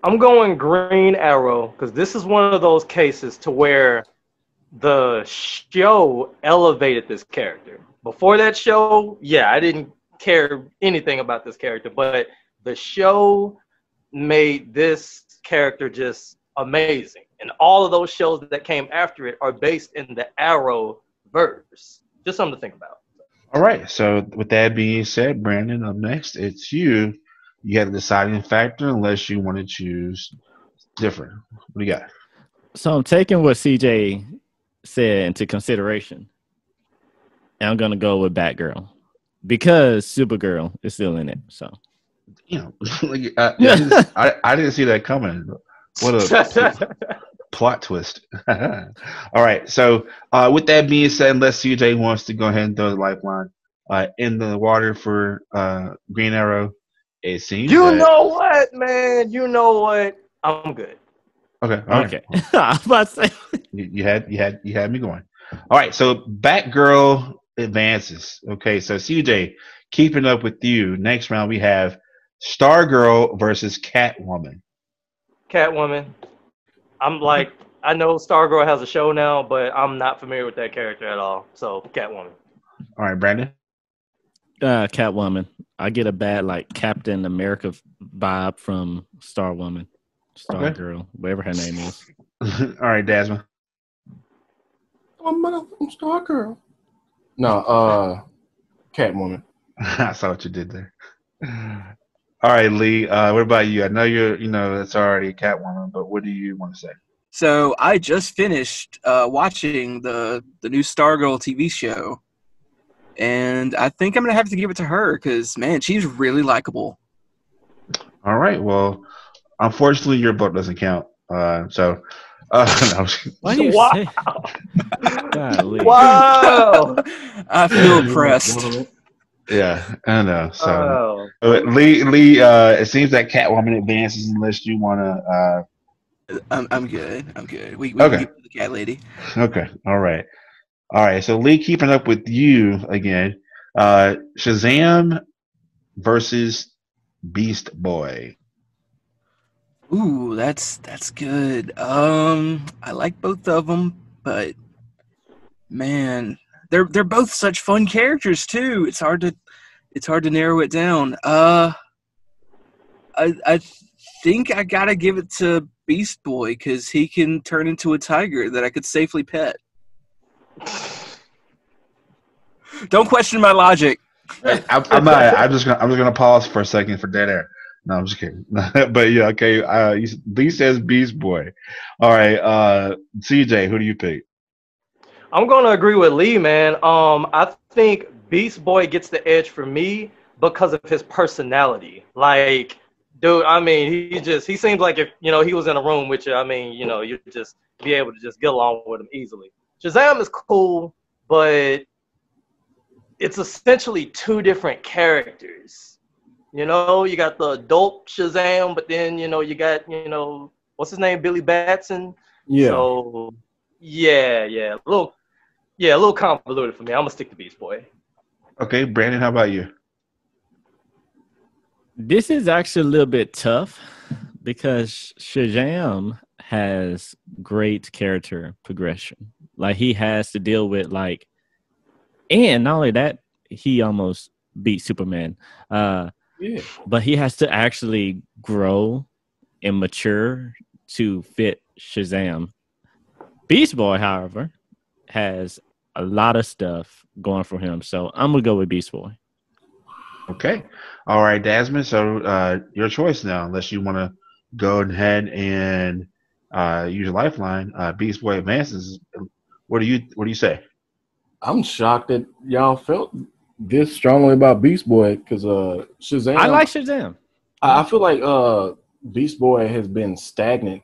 I'm going Green Arrow because this is one of those cases to where the show elevated this character. Before that show, yeah, I didn't care anything about this character, but the show made this character just amazing. And all of those shows that came after it are based in the Arrow verse. Just something to think about. All right. So with that being said, Brandon, up next, it's you. You had a deciding factor unless you want to choose different. What do you got? So I'm taking what CJ said into consideration. And I'm going to go with Batgirl because Supergirl is still in it. So, I didn't see that coming. What a plot twist. All right. So, with that being said, unless CJ wants to go ahead and throw the lifeline in the water for Green Arrow, it seems You that. know what, man? You know what? I'm good. Okay. All right. Okay. I was about to say. You had me going. All right. So, Batgirl advances. Okay. So, CJ, keeping up with you. Next round, we have Stargirl versus Catwoman. Catwoman. I'm like, I know Stargirl has a show now, but I'm not familiar with that character at all. So, Catwoman. All right, Brandon. Catwoman. I get a bad like Captain America vibe from Starwoman, Stargirl, whatever her name is. All right, Dasma. I'm Stargirl. No, Catwoman. I saw what you did there. All right, Lee. What about you? I know it's already Catwoman, but what do you want to say? So I just finished watching the new Stargirl TV show, and I think I'm gonna have to give it to her because man, she's really likable. All right. Well, unfortunately, your vote doesn't count. So, no. Why do you say? Golly. Wow. I feel impressed. Yeah, I know. So, Lee, it seems that Catwoman advances unless you want to. I'm good. I'm good. We Okay. can give it to the cat lady. Okay. All right. So, Lee, keeping up with you again. Shazam versus Beast Boy. Ooh, that's good. I like both of them, but man, they're both such fun characters too. It's hard to narrow it down. I think I gotta give it to Beast Boy because he can turn into a tiger that I could safely pet. Don't question my logic. I'm not. I'm just gonna pause for a second for dead air. No, I'm just kidding. But yeah, okay. Lee says Beast Boy. All right. CJ, who do you pick? I'm gonna agree with Lee, man. I think Beast Boy gets the edge for me because of his personality. Like, dude, I mean, he seems like if he was in a room with you, I mean, you'd just be able to just get along with him easily. Shazam is cool, but it's essentially two different characters. You got the adult Shazam, but then you got what's his name, Billy Batson. Yeah. So yeah, a little convoluted for me. I'm gonna stick to Beast Boy. Okay, Brandon, how about you? This is actually a little bit tough because Shazam has great character progression. Like he has to deal with and not only that, he almost beat Superman. But he has to actually grow and mature to fit Shazam. Beast Boy, however, has a lot of stuff going for him. So I'm going to go with Beast Boy. Okay. All right, Dasmond. So your choice now, unless you want to go ahead and use your lifeline. Beast Boy advances. What do you say? I'm shocked that y'all felt this strongly about Beast Boy because Shazam. I like Shazam. I feel like Beast Boy has been stagnant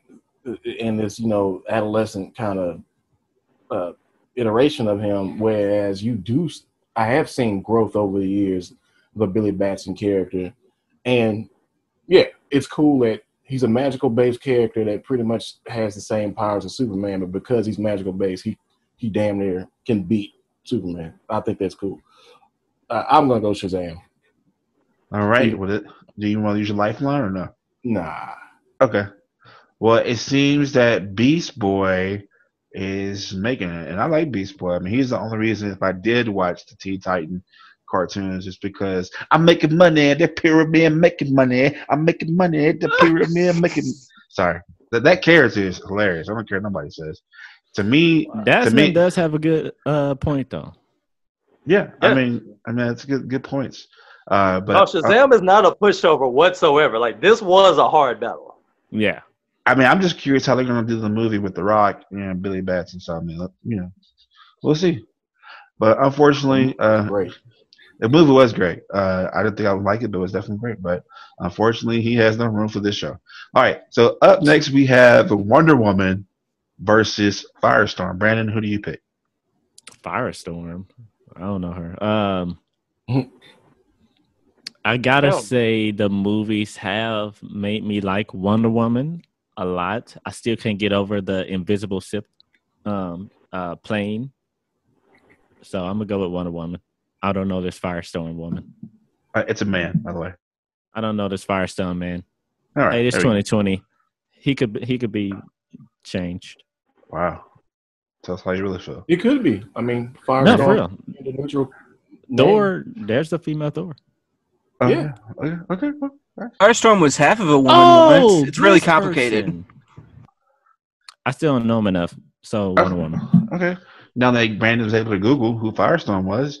in this, adolescent kind of iteration of him, whereas I have seen growth over the years of a Billy Batson character. And yeah, it's cool that he's a magical based character that pretty much has the same powers as Superman, but because he's magical based, he damn near can beat Superman. I think that's cool. I'm gonna go Shazam. All right. Do you want to use your lifeline or no? Nah. Okay. Well, it seems that Beast Boy is making it, and I like Beast Boy. I mean, he's the only reason if I did watch the Teen Titan cartoons is because I'm making money. The pyramid making money. I'm making money. The pyramid making. Sorry, that character is hilarious. I don't care what nobody says. To me, does have a good point though. Yeah, I mean, it's good points. But Shazam is not a pushover whatsoever. Like this was a hard battle. Yeah. I mean, I'm just curious how they're going to do the movie with The Rock and Billy Batson. So I mean, we'll see. But unfortunately, great. The movie was great. I didn't think I would like it, but it was definitely great. But unfortunately, he has no room for this show. All right. So up next, we have Wonder Woman versus Firestorm. Brandon, who do you pick? Firestorm. I don't know her. I gotta say the movies have made me like Wonder Woman a lot. I still can't get over the invisible ship plane. So I'm gonna go with Wonder Woman. I don't know this Firestorm woman. It's a man, by the way. I don't know this Firestorm man. All right. Hey, it's 2020. He could be changed. Wow. Tell us how you really feel. It could be. I mean, Firestorm. No, for real. The neutral Thor. There's the female Thor. Yeah. Okay. Firestorm was half of a woman. Oh, it's really complicated. Person. I still don't know him enough. So Wonder Woman. Okay. Now that Brandon was able to Google who Firestorm was,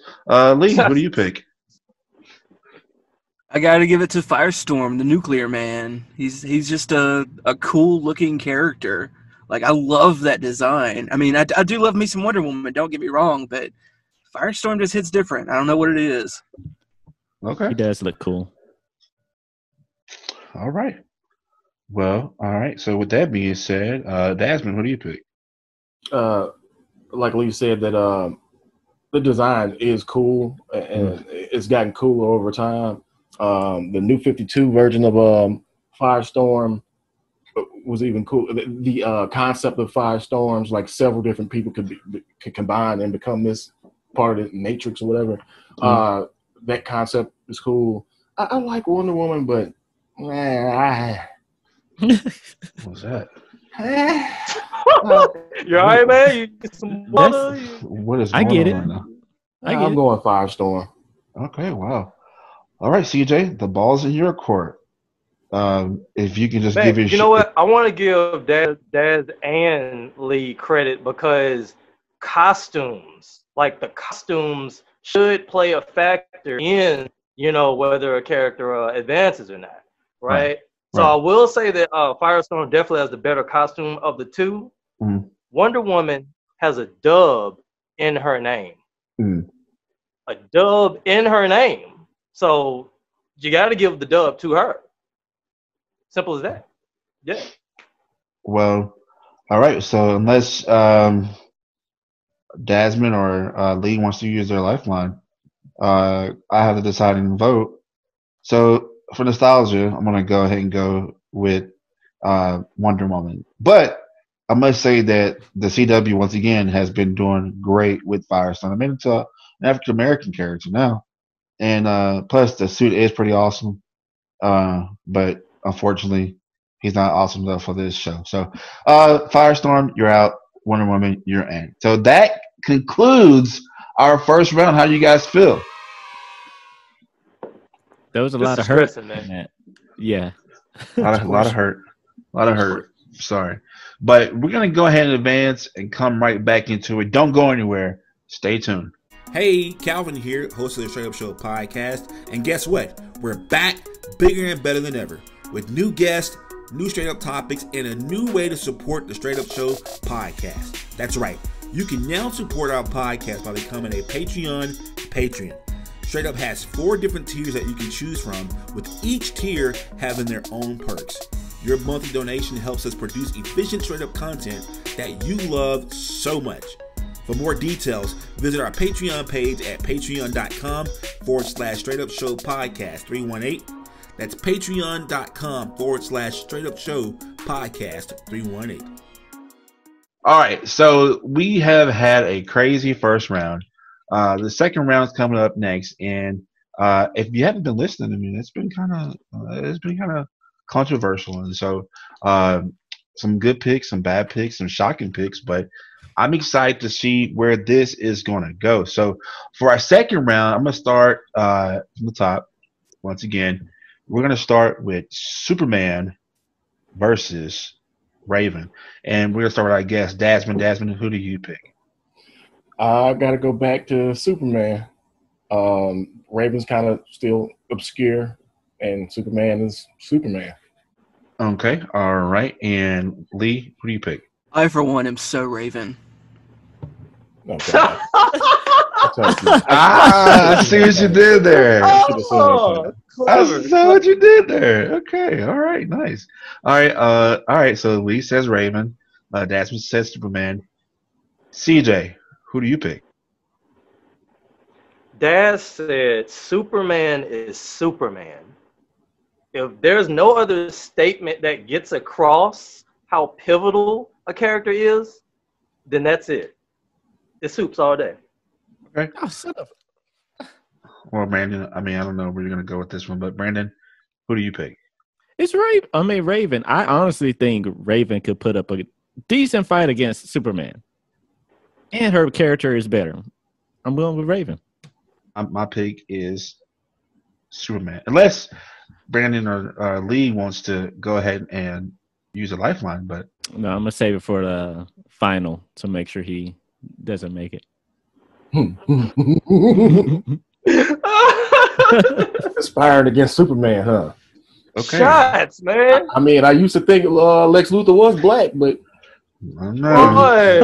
Lee, who do you pick? I got to give it to Firestorm, the nuclear man. He's just a cool looking character. Like, I love that design. I mean, I do love me some Wonder Woman, don't get me wrong, but Firestorm just hits different. I don't know what it is. Okay. He does look cool. All right. Well, all right. So with that being said, Dasmond, who do you pick? Like Lee said, that the design is cool and it's gotten cooler over time. The new 52 version of Firestorm was even cool. The concept of Firestorms, like several different people could combine and become this part of the Matrix or whatever. That concept is cool. I like Wonder Woman, but What's that? You all right, man? You get some water? What is? I get it. I'm going Firestorm. Okay. Wow. All right, CJ, the ball's in your court. If you can just give your. You know what? I want to give Daz and Lee credit because costumes, like the costumes, should play a factor in, whether a character advances or not, right? So I will say that Firestorm definitely has the better costume of the two. Mm-hmm. Wonder Woman has a dub in her name. Mm-hmm. A dub in her name. So you got to give the dub to her. Simple as that. Yeah. Well, all right. So unless Dasmond or Lee wants to use their lifeline, I have the deciding vote. So for nostalgia, I'm going to go ahead and go with Wonder Woman. But I must say that the CW, once again, has been doing great with Firestorm. I made it to an African-American character now. And plus, the suit is pretty awesome. But unfortunately, he's not awesome enough for this show. So Firestorm, you're out. Wonder Woman, you're in. So that concludes our first round. How do you guys feel? There was a lot of hurt in that. Yeah. A lot of hurt. A lot of hurt. Sorry. But we're going to go ahead and advance and come right back into it. Don't go anywhere. Stay tuned. Hey, Calvin here, host of the Straight Up Show podcast. And guess what? We're back bigger and better than ever with new guests, new straight up topics, and a new way to support the Straight Up Show podcast. That's right. You can now support our podcast by becoming a Patreon patron. Straight Up has 4 different tiers that you can choose from, with each tier having their own perks. Your monthly donation helps us produce efficient Straight Up content that you love so much. For more details, visit our Patreon page at patreon.com/Straight Up Show Podcast 318. That's patreon.com/Straight Up Show Podcast 318. All right, so we have had a crazy first round. The second round is coming up next, and if you haven't been listening, I mean, it's been kind of controversial, and so some good picks, some bad picks, some shocking picks, but I'm excited to see where this is going to go. So for our second round, I'm going to start from the top. Once again, we're going to start with Superman versus Raven. And we're going to start with our guest, Dasmond. Dasmond, who do you pick? I got to go back to Superman. Raven's kind of still obscure, and Superman is Superman. Okay, all right. And Lee, who do you pick? I, for one, am so Raven. Okay. I see what you did there. Oh, I clever. saw what you did there. Okay, all right, nice. All right. So Lee says Raven. Dasman says Superman. CJ, who do you pick? Dad said Superman is Superman. If there's no other statement that gets across how pivotal a character is, then that's it. It's Supes all day. Okay. Oh, shut up. Well, Brandon, I mean, I don't know where you're gonna go with this one, but Brandon, who do you pick? It's Raven. I mean, Raven. I honestly think Raven could put up a decent fight against Superman, and her character is better. I'm going with Raven. My pick is Superman, unless Brandon or Lee wants to go ahead and use a lifeline. But No, I'm gonna save it for the final to make sure he doesn't make it. Inspired against Superman, huh? okay, Shots, man. I mean, I used to think Lex Luthor was black, but no. Boy.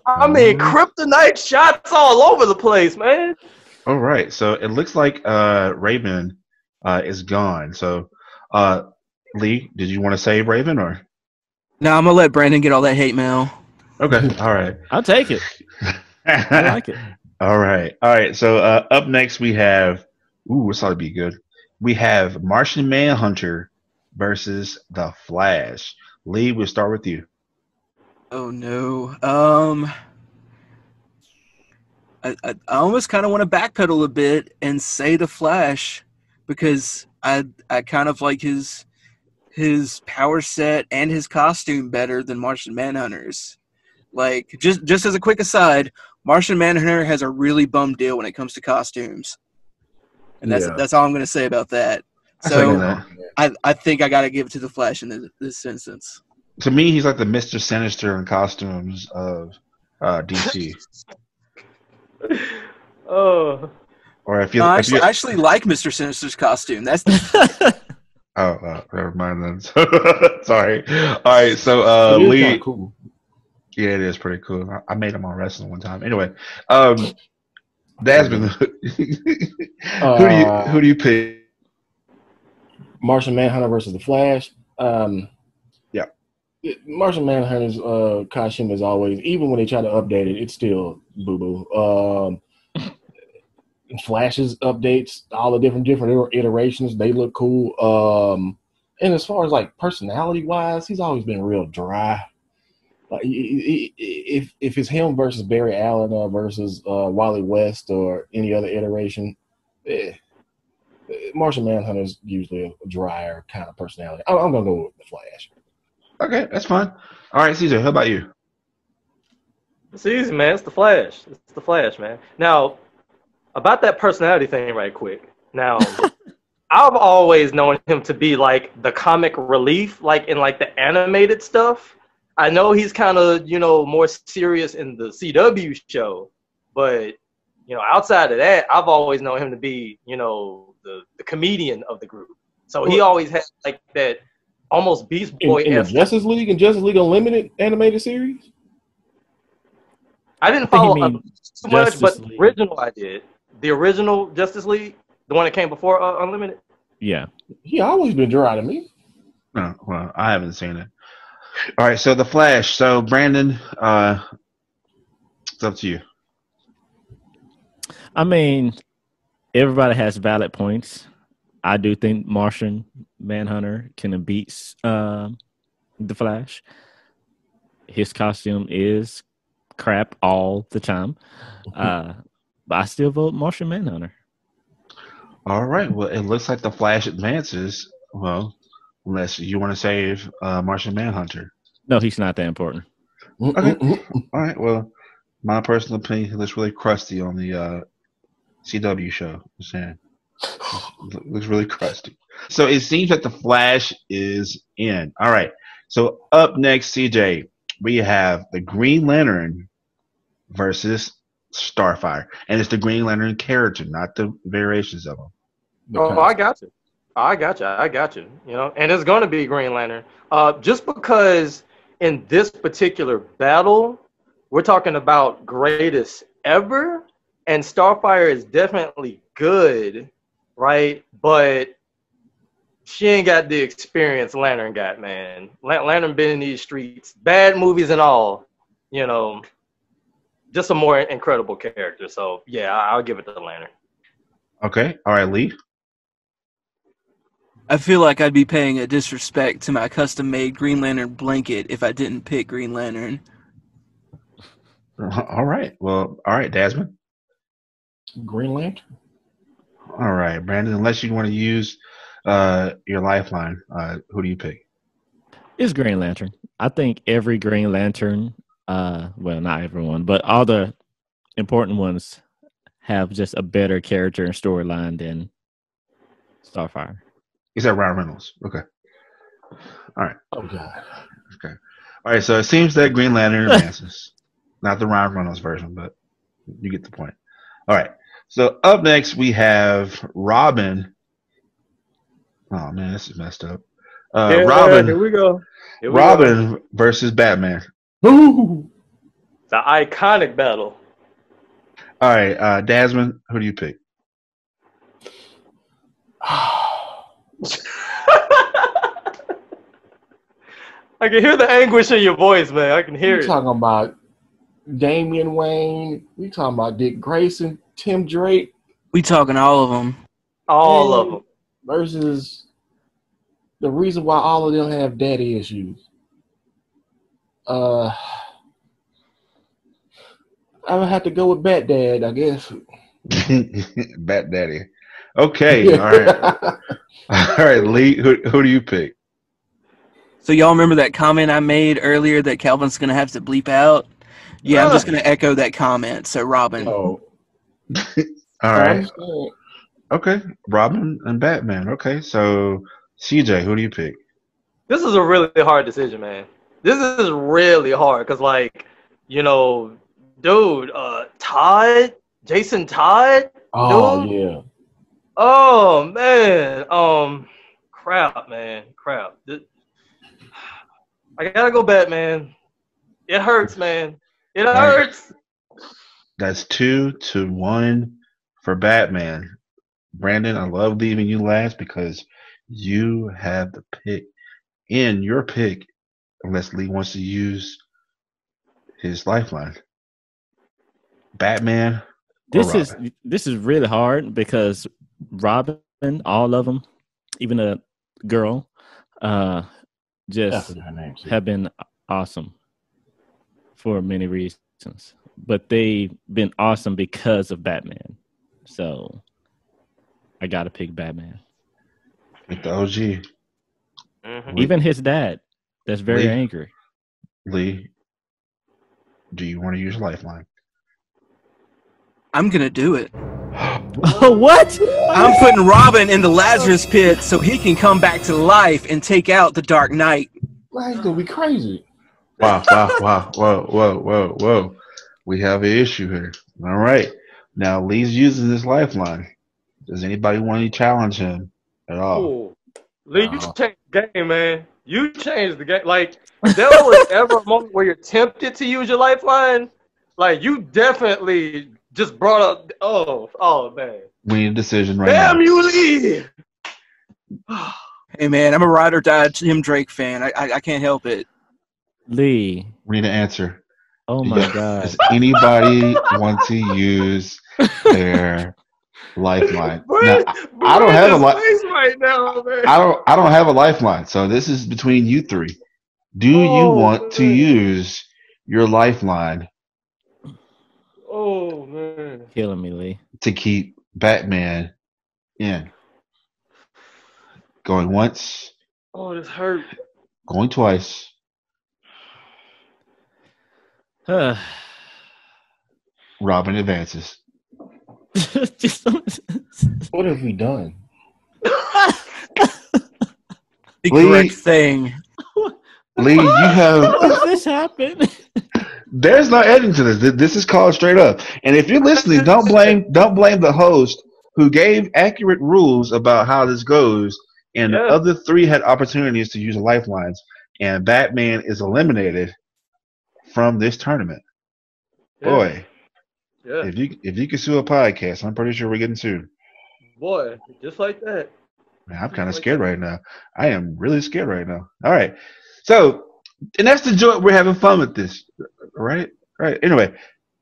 I mean, kryptonite shots all over the place, man. All right, so it looks like Raven is gone. So, Lee, did you want to save Raven or? No, I'm gonna let Brandon get all that hate mail. Okay, all right. I'll take it. I like it. All right. So up next we have, this ought to be good. We have Martian Manhunter versus the Flash. Lee, we'll start with you. Oh no. I almost kind of want to backpedal a bit and say the Flash because I kind of like his power set and his costume better than Martian Manhunter's. Like just as a quick aside, Martian Manhunter has a really bum deal when it comes to costumes, and that's all I'm going to say about that. So I think I got to give it to the Flash in this instance. To me, he's like the Mr. Sinister in costumes of DC. Oh. Or if you, I if you actually like Mr. Sinister's costume. That's never mind then. Sorry. All right, so Lee. Cool. Yeah, it is pretty cool. I made him on wrestling one time. Anyway, Dasman, who do you pick? Martian Manhunter versus the Flash. Yeah. Martian Manhunter's costume is always, even when they try to update it, it's still boo-boo. Flash's updates, all the different iterations, they look cool. And as far as like personality-wise, he's always been real dry. Like if it's him versus Barry Allen versus Wally West or any other iteration, Martian Manhunter is usually a drier kind of personality. I'm gonna go with the Flash. Okay, that's fine. All right, Caesar, how about you? It's easy, man. It's the Flash. It's the Flash, man. Now, about that personality thing right quick. Now, I've always known him to be like the comic relief, like in like the animated stuff. I know he's kind of, more serious in the CW show, but, outside of that, I've always known him to be, the comedian of the group. So he always had like that almost Beast Boy. In the Justice League and Justice League Unlimited animated series? I didn't follow up too much, Justice but League. the original I did. The original Justice League, the one that came before Unlimited. Yeah. He always been dry to me. No, well, I haven't seen it. All right, so the Flash. So Brandon, it's up to you. I mean, everybody has valid points. I do think Martian Manhunter can beat the Flash. His costume is crap all the time. But I still vote Martian Manhunter. All right. Well, it looks like the Flash advances. Well, unless you want to save Martian Manhunter. No, he's not that important. Okay. All right. Well, my personal opinion, he looks really crusty on the CW show. I'm saying. Looks really crusty. So it seems that the Flash is in. All right. So up next, CJ, we have the Green Lantern versus Starfire. And it's the Green Lantern character, not the variations of him. Oh, I got you. I got you. And it's going to be Green Lantern. Just because in this particular battle, we're talking about greatest ever, and Starfire is definitely good, right? But she ain't got the experience Lantern got, man. Lantern been in these streets, bad movies and all, you know, just a more incredible character. So, yeah, I'll give it to Lantern. Okay. All right, Lee. I feel like I'd be paying a disrespect to my custom-made Green Lantern blanket if I didn't pick Green Lantern. All right. Well, all right, Desmond. Green Lantern. All right, Brandon. Unless you want to use your lifeline, who do you pick? It's Green Lantern. I think every Green Lantern, well, not everyone, but all the important ones have just a better character and storyline than Starfire. Is that Ryan Reynolds? Okay. All right. Oh God. Okay. All right. So it seems that Green Lantern advances. Not the Ryan Reynolds version, but you get the point. All right. So up next we have Robin. Oh man, this is messed up. Robin. Here we go. Robin versus Batman. Ooh. It's an iconic battle. All right, Desmond, who do you pick? I can hear the anguish in your voice, man. I can hear We it. talking about Damian Wayne. We talking about Dick Grayson, Tim Drake. We talking all of them. All of them. Versus the reason why all of them have daddy issues. I would have to go with Bat Dad, I guess. Bat Daddy. Okay, all right. All right, Lee, who do you pick? So y'all remember that comment I made earlier that Calvin's going to have to bleep out? Yeah, I'm just going to echo that comment. So Robin. Oh. All right. Okay, Robin and Batman. Okay, so CJ, who do you pick? This is a really hard decision, man. This is really hard because, like, you know, dude, Todd, Jason Todd. Oh, dude. yeah. Oh, man. Crap, man. Crap. I gotta go Batman. It hurts, man. It hurts. That's 2-1 for Batman. Brandon, I love leaving you last because you have the pick in your pick unless Lee wants to use his lifeline. Batman or Robin? This is really hard because Robin, all of them, even a girl, just have been awesome for many reasons. But they've been awesome because of Batman. So I got to pick Batman. With the OG. Mm-hmm. Even his dad, that's very angry. Lee, do you want to use lifeline? I'm going to do it. What? I'm putting Robin in the Lazarus pit so he can come back to life and take out the Dark Knight. Well, he's going to be crazy. Wow. Whoa. We have an issue here. All right. Now, Lee's using this lifeline. Does anybody want to challenge him at all? Ooh. Lee, you changed the game, man. You changed the game. Like, if there was ever a moment where you're tempted to use your lifeline, like, you definitely just brought up. Oh, man. We need a decision right now. Damn you, Lee! Hey, man, I'm a ride or die Tim Drake fan. I can't help it. Lee. We need an answer. Oh, my God. Does anybody want to use their lifeline? Now, I don't have a lifeline right now, man. I don't have a lifeline, so this is between you three. Do you want to use your lifeline? Oh man, killing me, Lee. To keep Batman in. Going once. Oh, this hurt. Going twice. Robin advances. What have we done? The correct thing. Lee, you have. How does this happen? There's no editing to this. This is called straight up. And if you're listening, don't blame the host who gave accurate rules about how this goes. And the other three had opportunities to use lifelines, and Batman is eliminated from this tournament. Boy, Yeah. If you can sue a podcast, I'm pretty sure we're getting sued. Boy, just like that. Man, I'm kind of scared right now. I am really scared right now. All right. So, and that's the joy. We're having fun with this, right? Right. Anyway,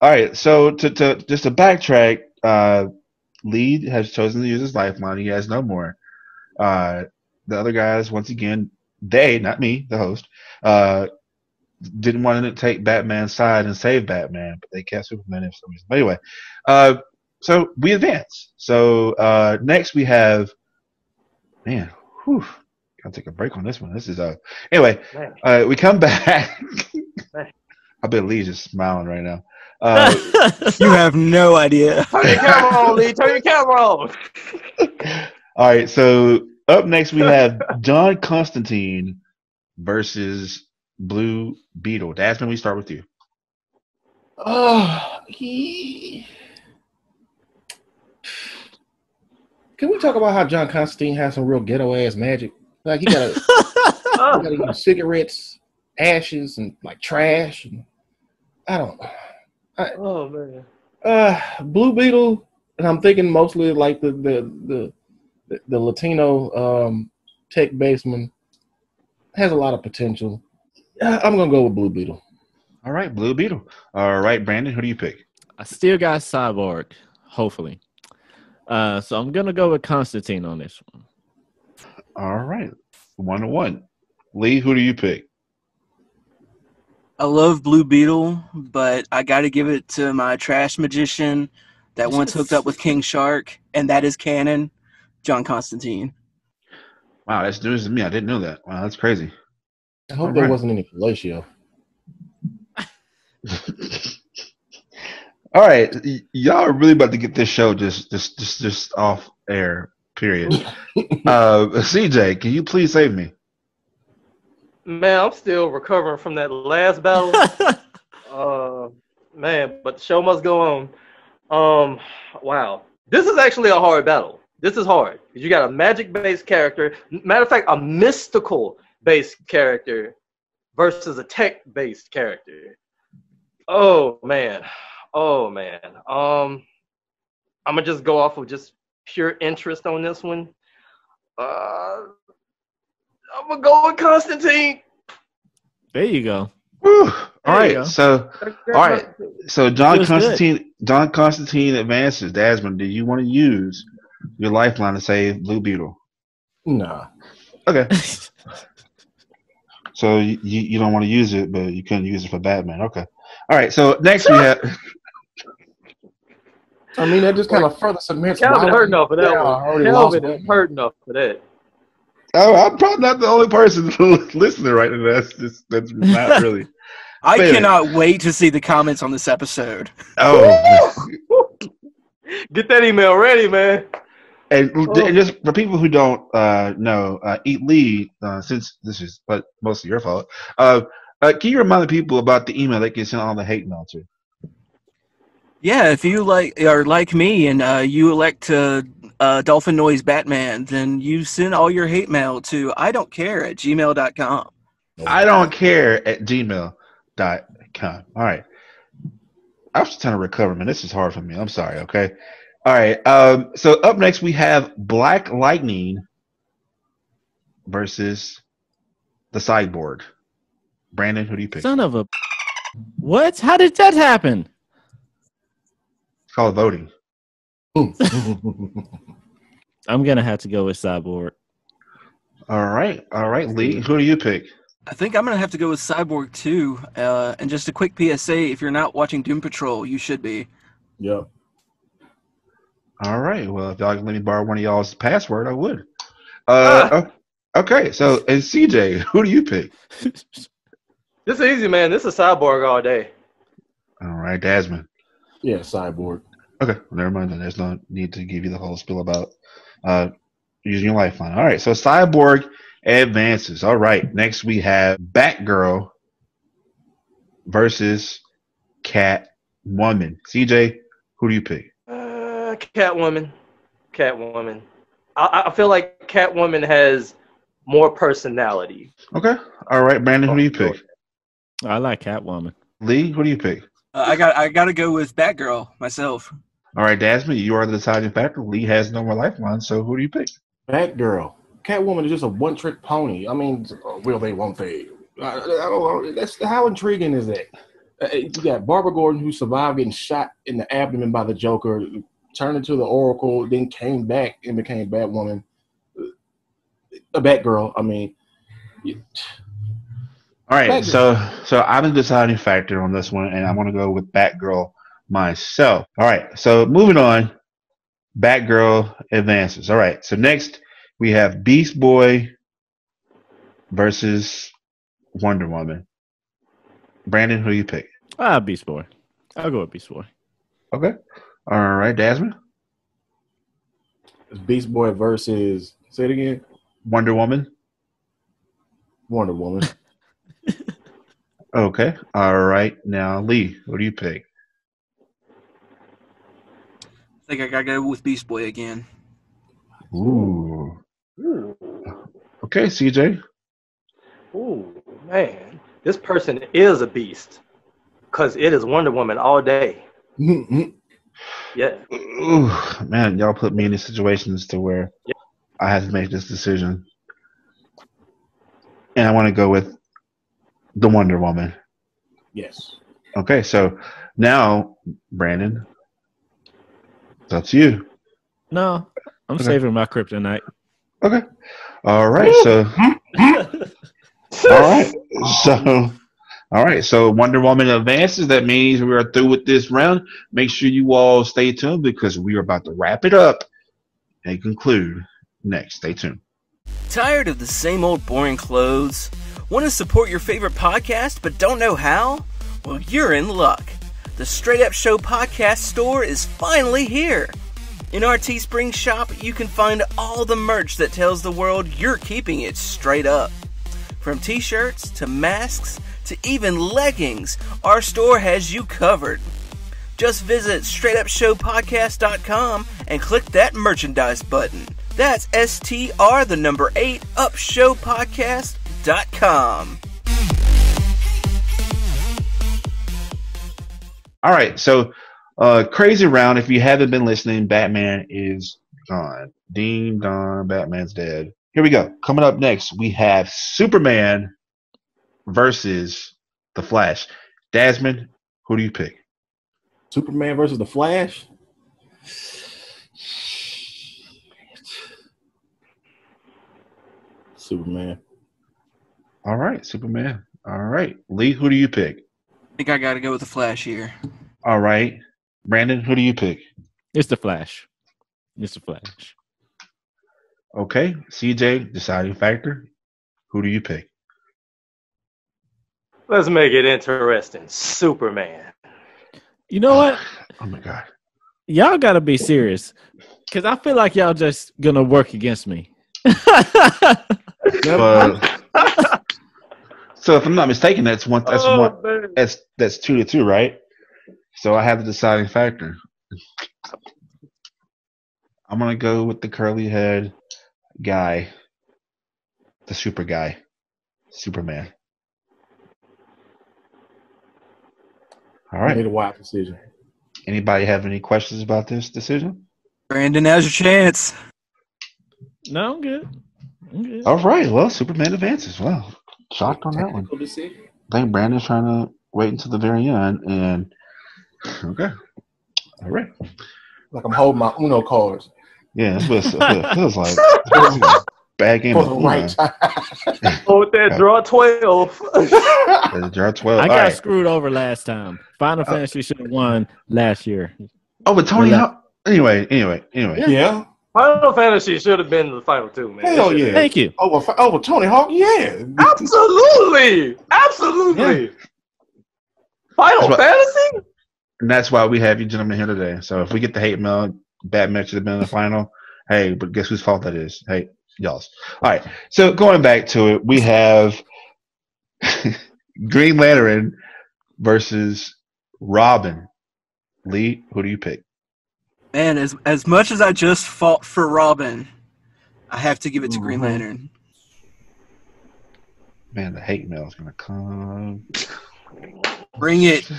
all right. So to just to backtrack, Lead has chosen to use his lifeline. He has no more. The other guys, once again, they, not me, the host, didn't want to take Batman's side and save Batman, but they kept Superman for some reason. But anyway, so we advance. So next we have, man, gotta take a break on this one. This is anyway. We come back. I bet Lee's just smiling right now. You have no idea. Turn your camera on, Lee. Turn your camera on. All right. So up next we have John Constantine versus Blue Beetle. Dasman, we start with you. Can we talk about how John Constantine has some real ghetto ass magic? Like he gotta use cigarettes, ashes, and like trash. And Oh man. Blue Beetle, and I'm thinking mostly like the Latino tech baseman has a lot of potential. I'm gonna go with Blue Beetle. All right, Blue Beetle. All right, Brandon, who do you pick? I still got Cyborg, hopefully. So I'm gonna go with Constantine on this one. All right, 1-1. Lee, who do you pick? I love Blue Beetle, but I got to give it to my trash magician that once hooked up with King Shark, and that is canon, John Constantine. Wow, that's news to me. I didn't know that. Wow, that's crazy. I hope there wasn't any fellatio. All right, y'all are really about to get this show just off air. Period. CJ, can you please save me? Man, I'm still recovering from that last battle. Man, but the show must go on. Wow. This is actually a hard battle. This is hard. Because you got a magic-based character. Matter of fact, a mystical-based character versus a tech-based character. Oh, man. I'm going to just go off of just pure interest on this one. I'm going to go with Constantine. There you go. Whew. All right, so John Constantine advances. Dasman, do you want to use your lifeline to save Blue Beetle? Nah. Okay. So you don't want to use it, but you couldn't use it for Batman. Okay. All right. So next we have. I mean, that just kind of further cements. Calvin hurt enough for that one. Calvin hurt enough for that. Oh, I'm probably not the only person listening right now. That's not really. I cannot wait to see the comments on this episode. Oh, get that email ready, man. And just for people who don't know, Eat Lee, since this is but mostly your fault, can you remind the people about the email that can send all the hate mail to? Yeah, if you are like me and you elect to Dolphin Noise Batman, then you send all your hate mail to idon'tcare@gmail.com. idon'tcare@gmail.com. All right. I was trying to recover, man. This is hard for me. I'm sorry, okay? All right. So up next we have Black Lightning versus the Cyborg. Brandon, who do you pick? Son of a... What? How did that happen? It's called voting. I'm going to have to go with Cyborg. All right, Lee. Who do you pick? I think I'm going to have to go with Cyborg too. And just a quick PSA, if you're not watching Doom Patrol, you should be. Yep. All right. Well, if y'all can let me borrow one of y'all's password, I would. Okay. So, and CJ, who do you pick? This is easy, man. This is Cyborg all day. All right, Dasman. Yeah, Cyborg. Okay, well, never mind. Then there's no need to give you the whole spiel about using your lifeline. All right, so Cyborg advances. All right, next we have Batgirl versus Catwoman. CJ, who do you pick? Catwoman. I feel like Catwoman has more personality. Okay. All right, Brandon, who do you pick? I like Catwoman. Lee, who do you pick? I got to go with Batgirl myself. All right, Dasmine, you are the deciding factor. Lee has no more lifeline, so who do you pick? Batgirl. Catwoman is just a one-trick pony. I mean, will they, won't they? I don't know. How intriguing is that? You got Barbara Gordon, who survived getting shot in the abdomen by the Joker, turned into the Oracle, then came back and became Batwoman. A Batgirl. I mean, all right. Batgirl. So I'm the deciding factor on this one, and I'm going to go with Batgirl myself. All right. So moving on, Batgirl advances. All right. So next we have Beast Boy versus Wonder Woman. Brandon, who do you pick? Beast Boy. I'll go with Beast Boy. Okay. All right, Dasmine. It's Beast Boy versus, say it again. Wonder Woman. Wonder Woman. Okay. All right. Now, Lee, what do you pick? I think I got to go with Beast Boy again. Ooh. Okay, CJ. Ooh, man. This person is a beast. Because it is Wonder Woman all day. Yeah. Ooh, man, y'all put me in these situations to where I had to make this decision. And I want to go with the Wonder Woman. Yes. Okay, so now, Brandon, it's up to you. No, I'm saving my kryptonite. Okay. All right, so all right, so Wonder Woman advances. That means we are through with this round. Make sure you all stay tuned because we are about to wrap it up and conclude next. Stay tuned. Tired of the same old boring clothes? Want to support your favorite podcast but don't know how? Well, you're in luck. The Straight Up Show podcast store is finally here. In our Teespring shop, you can find all the merch that tells the world you're keeping it straight up. From t-shirts to masks to even leggings, our store has you covered. Just visit straightupshowpodcast.com and click that merchandise button. That's STR8 upshowpodcast.com. All right, so crazy round. If you haven't been listening, Batman is gone. Ding dong, Batman's dead. Here we go. Coming up next, we have Superman versus the Flash. Dasmine, who do you pick? Superman versus the Flash? Superman. All right, Superman. All right. Lee, who do you pick? I think I got to go with the Flash here. All right. Brandon, who do you pick? It's the Flash. It's the Flash. Okay. CJ, deciding factor. Who do you pick? Let's make it interesting. Superman. You know what? Oh, my God. Y'all got to be serious. Because I feel like y'all just going to work against me. So if I'm not mistaken, that's 2-2, right? So I have the deciding factor. I'm gonna go with the curly head guy, the super guy, Superman. All right. Made a wild decision. Anybody have any questions about this decision? Brandon, now's your chance. No, I'm good. All right. Well, Superman advances. Well, shocked on that one. I think Brandon's trying to wait until the very end. And okay. All right. Like I'm holding my Uno cards. Yeah, that's what it feels like. Bad game of Uno. Right. Hold that draw 12. Draw 12. I got screwed over last time. Final Fantasy should have won last year. Oh, but Tony Hawk. Anyway. Yeah. Final Fantasy should have been the final two, man. Hell yeah. Thank you. Over Tony Hawk, yeah. Absolutely. Yeah. Final Fantasy? And that's why we have you gentlemen here today. So if we get the hate mail, Batman should have been in the final. Hey, but guess whose fault that is? Hey, y'all's. All right. So going back to it, we have Green Lantern versus Robin. Lee, who do you pick? Man, as much as I just fought for Robin, I have to give it to Green Lantern. Man, the hate mail is going to come. Bring it.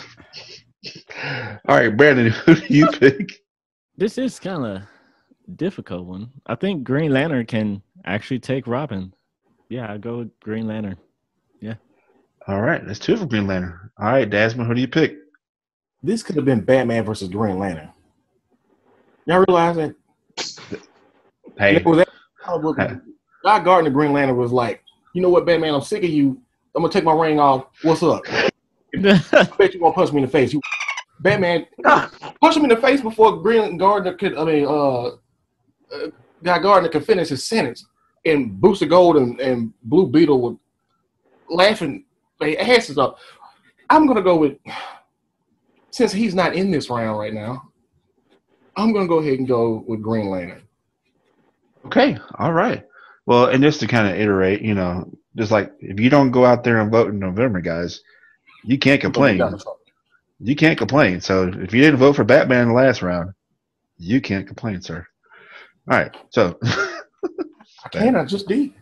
All right, Brandon, who do you pick? This is kind of difficult one. I think Green Lantern can actually take Robin. Yeah, I'll go with Green Lantern. Yeah. All right, that's 2 for Green Lantern. All right, Desmond, who do you pick? This could have been Batman versus Green Lantern. Y'all realize that? Hey, Guy Gardner Green Lantern was like, you know what, Batman, I'm sick of you. I'm gonna take my ring off. What's up? I bet you won't punch me in the face. Batman punch him in the face before Green Gardner could. Guy Gardner could finish his sentence, and Booster Gold and Blue Beetle were laughing their asses up. I'm gonna go with, since he's not in this round right now, I'm gonna go ahead and go with Green Lantern. okay, all right. Well, and just to kind of iterate, just like if you don't go out there and vote in November, guys, you can't complain. You can't complain. So if you didn't vote for Batman in the last round, you can't complain, sir. All right, so I can't. I just did.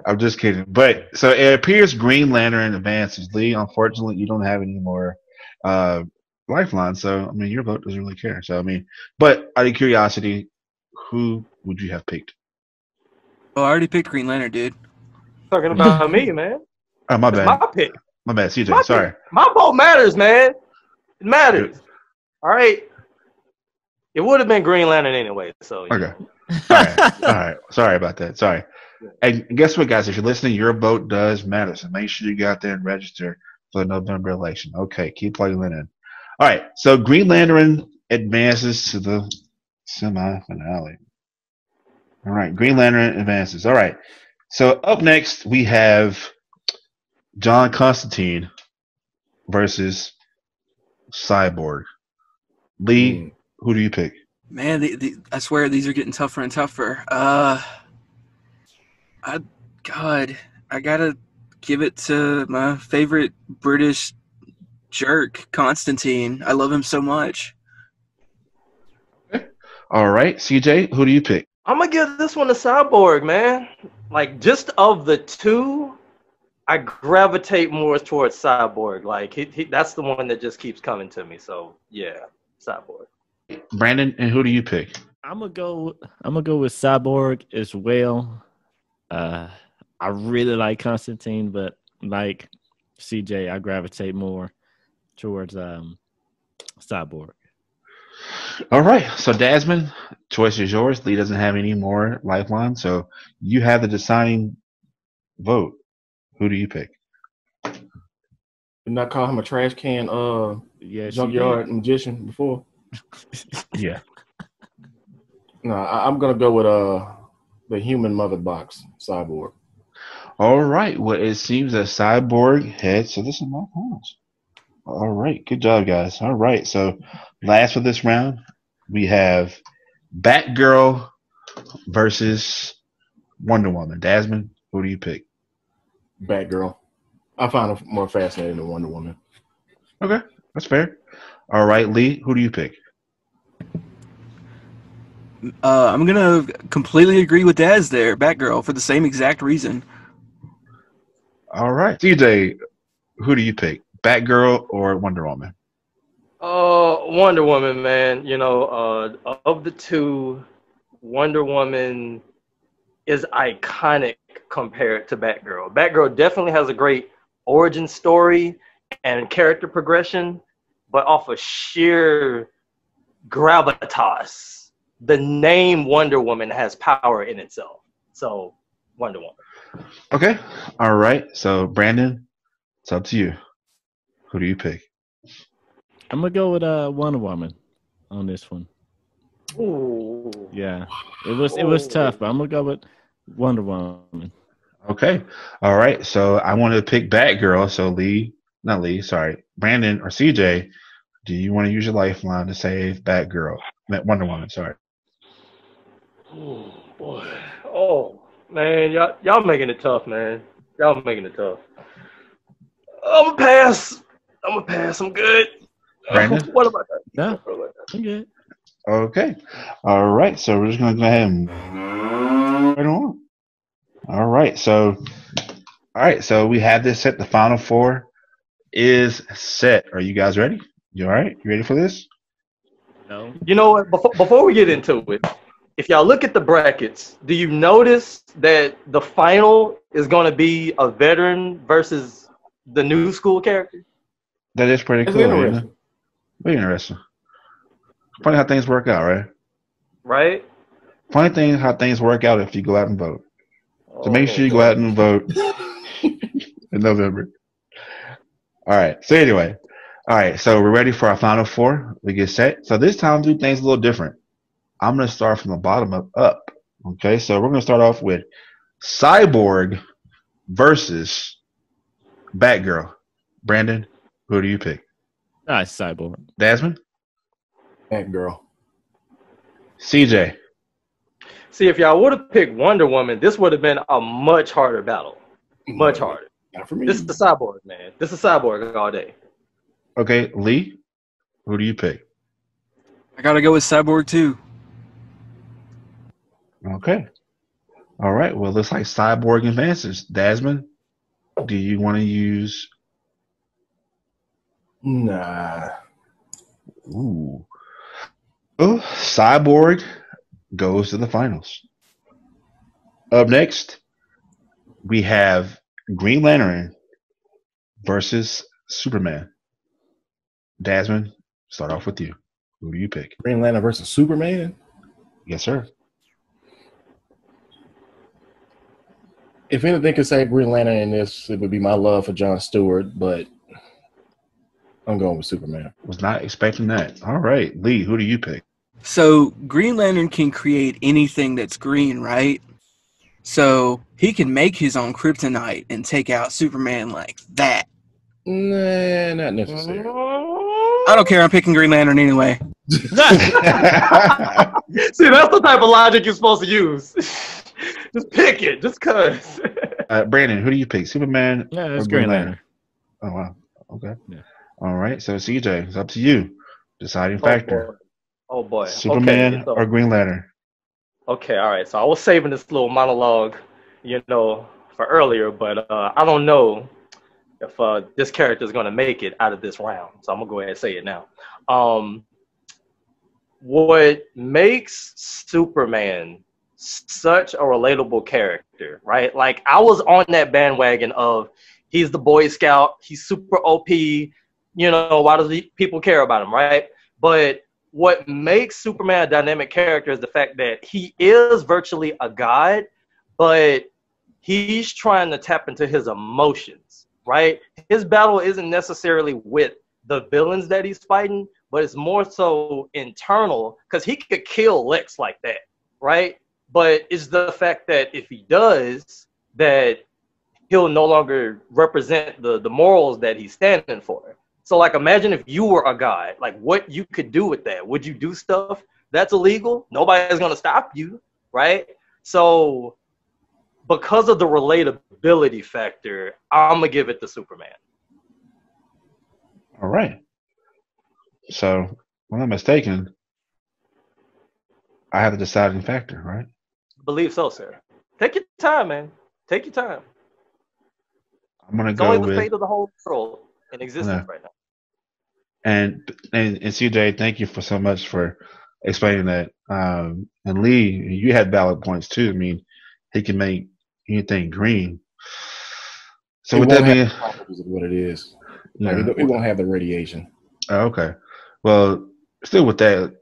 I'm just kidding. But so it appears Green Lantern advances. Lee, unfortunately, you don't have any more lifelines. So I mean, your vote doesn't really care. So I mean, but out of curiosity, who would you have picked? Oh, I already picked Green Lantern, dude. Talking about me, man. Oh, my It's bad. my pick. My bad, CJ. My Sorry. pick. My vote matters, man. It matters. All right. It would have been Green Lantern anyway. So Okay. All right. All right. Sorry about that. Sorry. And guess what, guys? If you're listening, your vote does matter. So make sure you go out there and register for the November election. Okay. Keep plugging that in. All right. So Green Lantern advances to the semi-finale. All right. Green Lantern advances. All right. So up next, we have John Constantine versus Cyborg. Lee, who do you pick? Man, I swear these are getting tougher and tougher. I gotta give it to my favorite British jerk, Constantine. I love him so much. All right, CJ, who do you pick? I'm gonna give this one to Cyborg, man. Like, just of the two, I gravitate more towards Cyborg. Like, he that's the one that just keeps coming to me. So yeah, Cyborg. Brandon, and who do you pick? I'm gonna go with Cyborg as well. I really like Constantine, but like CJ, I gravitate more towards Cyborg. All right, so Desmond, choice is yours. Lee doesn't have any more lifeline, so you have the deciding vote. Who do you pick? Didn't I call him a trash can Yeah, junkyard magician before? Yeah. No, I'm gonna go with the human mother box, Cyborg. All right, well, it seems that Cyborg heads to the semifinals. All right, good job, guys. All right, so last for this round, we have Batgirl versus Wonder Woman. Desmond, who do you pick? Batgirl. I find her more fascinating than Wonder Woman. Okay, that's fair. All right, Lee, who do you pick? I'm gonna completely agree with Daz there, Batgirl, for the same exact reason. All right, CJ, who do you pick? Batgirl or Wonder Woman? Wonder Woman, man. You know, of the two, Wonder Woman is iconic compared to Batgirl. Batgirl definitely has a great origin story and character progression, but off of sheer gravitas, the name Wonder Woman has power in itself. So, Wonder Woman. Okay, all right. So, Brandon, it's up to you. Who do you pick? I'm gonna go with Wonder Woman on this one. Ooh. Yeah, it was tough, but I'm gonna go with Wonder Woman. Okay, all right. So I want to pick Batgirl. So Brandon or CJ, do you want to use your lifeline to save Batgirl? Wonder Woman. Sorry. Oh boy. Oh man, y'all making it tough, man. Y'all making it tough. I'm gonna pass. I'm good. Brandon? What about that? No, I'm good. Okay. All right. So we're just gonna go ahead and right on. All right. So we have this at the final four. is set. Are you guys ready? You all right? You ready for this? No. You know what? Before we get into it, if y'all look at the brackets, do you notice that the final is going to be a veteran versus the new school character? That is pretty That's cool. interesting. Isn't it? Very interesting. Funny how things work out, right? Right? Funny thing how things work out if you go out and vote. So make sure you go out and vote in November. All right. So anyway, all right. So we're ready for our final four. We get set. So this time, do things a little different. I'm going to start from the bottom up. Okay. So we're going to start off with Cyborg versus Batgirl. Brandon, who do you pick? Cyborg. Desmond? That girl. CJ? See, if y'all would have picked Wonder Woman, this would have been a much harder battle. Much harder. Not for me. This is the Cyborg, man. This is Cyborg all day. Okay. Lee, who do you pick? I gotta go with Cyborg too. Okay. All right. Well, looks like Cyborg advances. Desmond, do you want to use? Nah. Ooh. Oh, Cyborg goes to the finals. Up next, we have Green Lantern versus Superman. Desmond, start off with you. Who do you pick? Green Lantern versus Superman. Yes, sir. If anything could save Green Lantern in this, it would be my love for Jon Stewart, but I'm going with Superman. Was not expecting that. All right. Lee, who do you pick? So Green Lantern can create anything that's green, right? So he can make his own kryptonite and take out Superman like that. Nah, not necessarily. I don't care. I'm picking Green Lantern anyway. See, that's the type of logic you're supposed to use. Just pick it, just cause. Brandon, who do you pick? Superman Yeah, or it's Green Green Lantern? Lantern. Oh, wow. Okay. Yeah. All right. So, CJ, it's up to you. Deciding factor. Oh boy. Superman Okay, so- or Green Lantern? Okay, all right. So I was saving this little monologue, for earlier, but I don't know if this character is going to make it out of this round. So I'm going to go ahead and say it now. What makes Superman such a relatable character, right? Like, I was on that bandwagon of he's the Boy Scout, he's super OP, why does people care about him, right? But what makes Superman a dynamic character is the fact that he is virtually a god, but he's trying to tap into his emotions, right? His battle isn't necessarily with the villains that he's fighting, but it's more so internal, because he could kill Lex like that, right? But it's the fact that if he does, that he'll no longer represent the morals that he's standing for. So, like, imagine if you were a god, like, what you could do with that. Would you do stuff that's illegal? Nobody's going to stop you, right? So, because of the relatability factor, I'm going to give it to Superman. All right. So, if I'm not mistaken, I have the deciding factor, right? I believe so, sir. Take your time, man. Take your time. I'm gonna It's go only the with fate of the whole world in existence right now. and CJ, thank you for so much for explaining that. And Lee, you had valid points too. I mean, he can make anything green. So with that being, what it is, yeah, like, it won't have the radiation. Oh, okay. Well, still with that,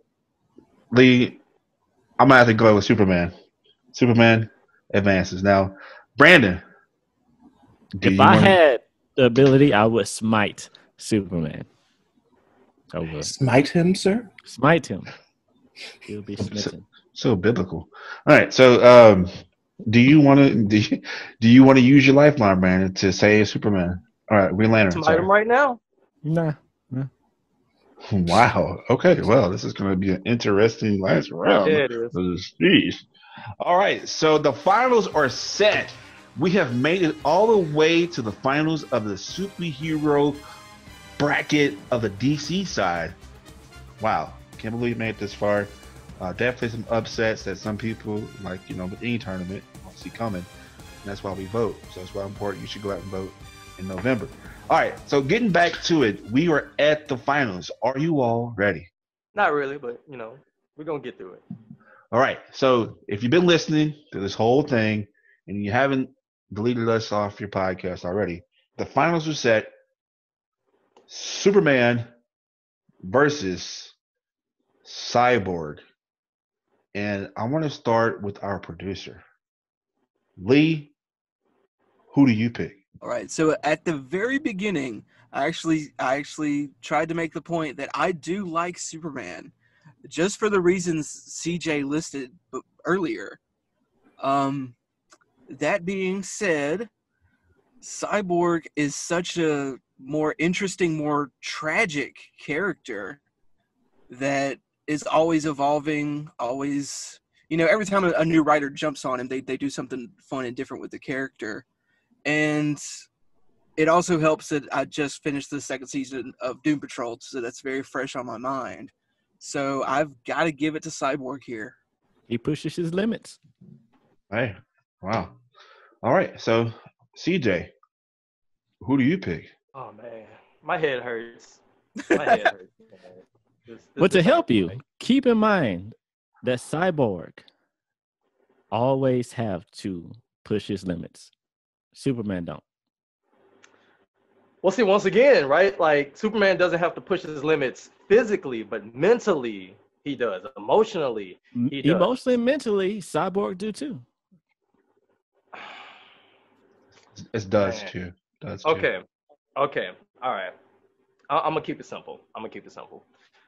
Lee, I'm gonna have to go with Superman. Superman advances. Now, Brandon, If I had the ability, I would smite Superman. I would Smite him, sir? smite him. He'll be smitten. so biblical. All right. So, do you want to use your lifeline, Brandon, to save Superman? All right, Green Lantern. Smite him right now. Nah. Wow. Okay. Well, this is going to be an interesting last round. Yeah, it is. Jeez. All right. So the finals are set. We have made it all the way to the finals of the superhero bracket of the DC side. Wow. Can't believe we made it this far. Definitely some upsets that some people, like, with any tournament, don't see coming. And that's why we vote. So that's why it's important you should go out and vote in November. All right, so getting back to it, we are at the finals. Are you all ready? Not really, but we're gonna get through it. All right, so if you've been listening to this whole thing and you haven't deleted us off your podcast already, the finals are set. Superman versus Cyborg. And I want to start with our producer. Lee, who do you pick? All right. So at the very beginning, I actually tried to make the point that I do like Superman, just for the reasons CJ listed earlier. That being said, Cyborg is such a more interesting, more tragic character that is always evolving, always, every time a new writer jumps on him, they do something fun and different with the character. And it also helps that I just finished the second season of Doom Patrol, so that's very fresh on my mind. So I've got to give it to Cyborg here. He pushes his limits. Hey, wow. All right, so CJ, who do you pick? Oh man, my head hurts. My head hurts. But to help you, keep in mind that Cyborg always have to push his limits. Superman don't. Well, see, once again, right? Like Superman doesn't have to push his limits physically, but mentally he does. Emotionally, he does. Emotionally and mentally, Cyborg do too. It does too. Okay. All right. I'm gonna keep it simple.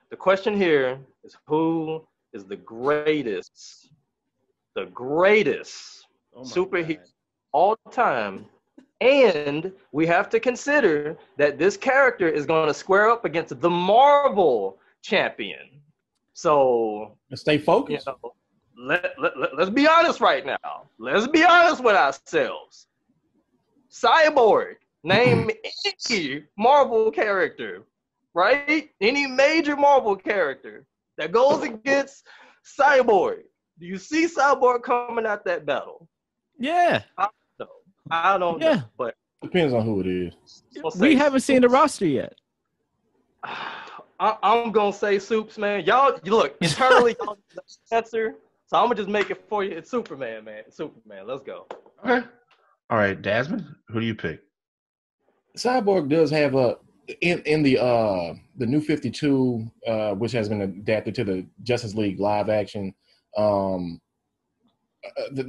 The question here is, who is the greatest superhero all time? And we have to consider that this character is going to square up against the Marvel champion. So Let's stay focused. Let's be honest right now. Let's be honest with ourselves. Cyborg, name any Marvel character, right? Any major Marvel character that goes against Cyborg. Do you see Cyborg coming out that battle? Yeah. I don't know, but depends on who it is. We haven't seen the roster yet. I'm gonna say Soups, man. Y'all, look, internally, y'all know the answer, so I'm gonna just make it for you. It's Superman, man. It's Superman. Let's go. Okay. All right, Desmond, who do you pick? Cyborg does have in the New 52, which has been adapted to the Justice League live action. The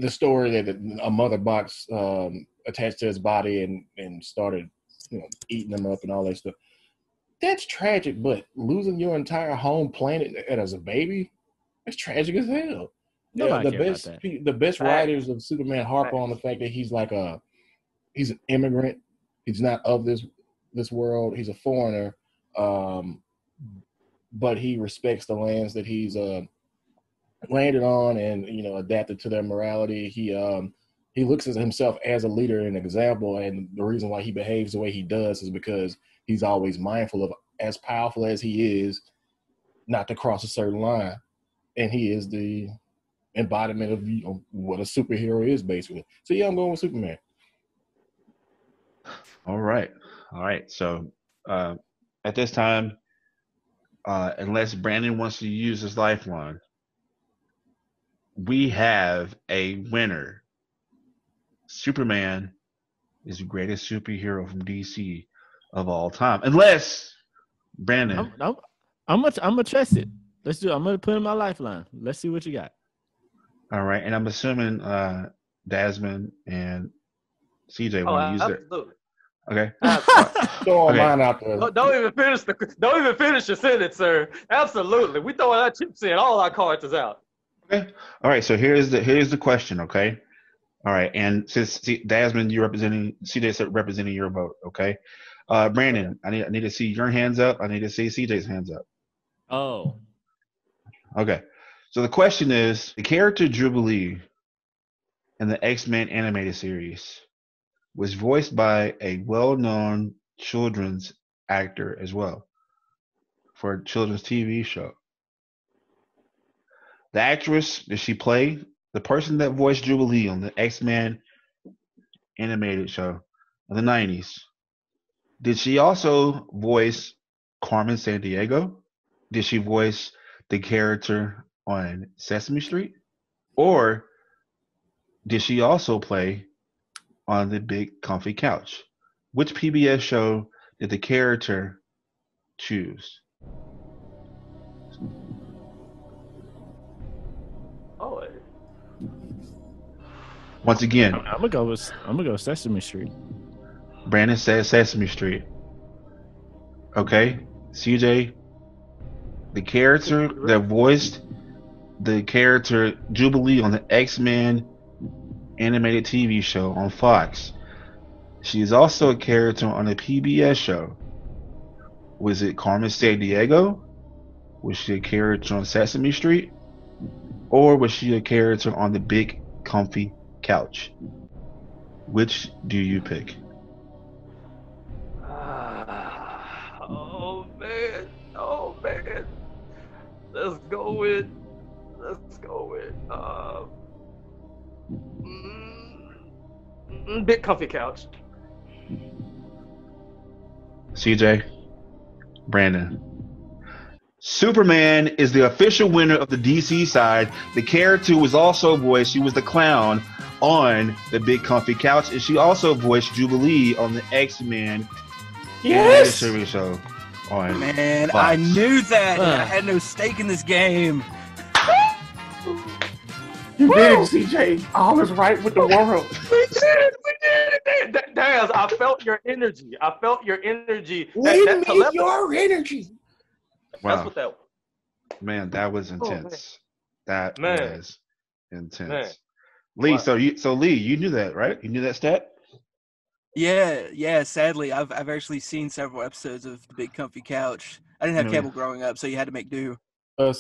story that a mother box attached to his body and started, eating him up and all that stuff. That's tragic, but losing your entire home planet as a baby, that's tragic as hell. The best writers of Superman harp on the fact that he's like he's an immigrant. He's not of this world. He's a foreigner, but he respects the lands that he's landed on and adapted to their morality. He looks at himself as a leader and example, and the reason why he behaves the way he does is because he's always mindful of, as powerful as he is, not to cross a certain line. And he is the embodiment of what a superhero is, basically. So yeah, I'm going with Superman. All right. So at this time, unless Brandon wants to use his lifeline, we have a winner. Superman is the greatest superhero from DC of all time. Unless Brandon, I'm gonna trust it. Let's do it. I'm gonna put in my lifeline. Let's see what you got. All right, and I'm assuming Desmond and CJ want to use it. Okay. Throw mine out there. Don't even finish your sentence, sir. Absolutely, we throwing our chips in. All our cards is out. Okay. All right. So here's the question. Okay. All right. And since Desmond, you're representing CJ, representing your vote. Okay. Brandon, I need to see your hands up. I need to see CJ's hands up. Oh. Okay. So the question is, the character Jubilee in the X-Men animated series was voiced by a well-known children's actor as well for a children's TV show. The actress that she played, the person that voiced Jubilee on the X-Men animated show in the 90s, Did she also voice Carmen Sandiego? Did she voice the character on Sesame Street? Or did she also play on the Big Comfy Couch? Which PBS show did the character choose? Oh, Once again, I'm gonna go Sesame Street. Brandon says Sesame Street. Okay, CJ, the character that voiced the character Jubilee on the X-Men animated TV show on Fox. She is also a character on a PBS show. Was it Carmen Sandiego? Was she a character on Sesame Street? Or was she a character on the Big Comfy Couch? Which do you pick? oh man. Let's go with Big Comfy Couch. CJ, Brandon. Superman is the official winner of the DC side. The character was also voiced, she was the clown on the Big Comfy Couch, and she also voiced Jubilee on the X-Men animated series show on Man, Fox. I knew that. I had no stake in this game. You did it, CJ. All is right with the world. We did it. Daz, I felt your energy. Your energy. Wow. That's what that was. Man, that was intense. That Man. was intense. Man. Lee, Wow. so Lee, you knew that, right? You knew that stat? Yeah. Sadly, I've actually seen several episodes of the Big Comfy Couch. I didn't have Yeah. cable growing up, so you had to make do.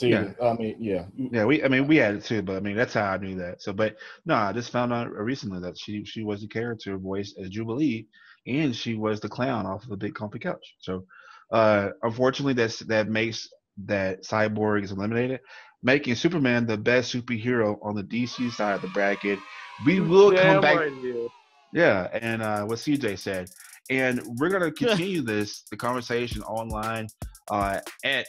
Yeah. I mean, yeah. Yeah, we had it too, but I mean that's how I knew that. So, but no, I just found out recently that she was the character voiced as Jubilee, and she was the clown off of the Big Comfy Couch. So, unfortunately, that makes that Cyborg is eliminated, making Superman the best superhero on the DC side of the bracket. We will come back. Right here. Yeah, and what CJ said. And we're going to continue the conversation online at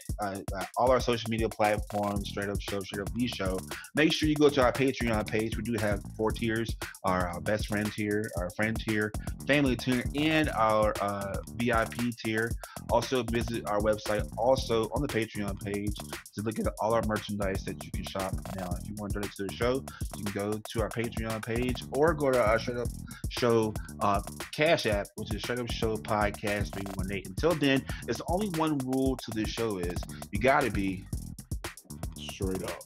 all our social media platforms, Straight Up Show, Straight Up The Show. Make sure you go to our Patreon page. We do have 4 tiers, our best friend tier, our friend tier, family tier, and our VIP tier. Also visit our website also on the Patreon page to look at all our merchandise that you can shop now. If you want to donate to the show, you can go to our Patreon page or go to our Straight Up Show Cash App, which is Straight Up Show Podcast 318. Until then, there's only one rule to this show is you gotta be Straight up.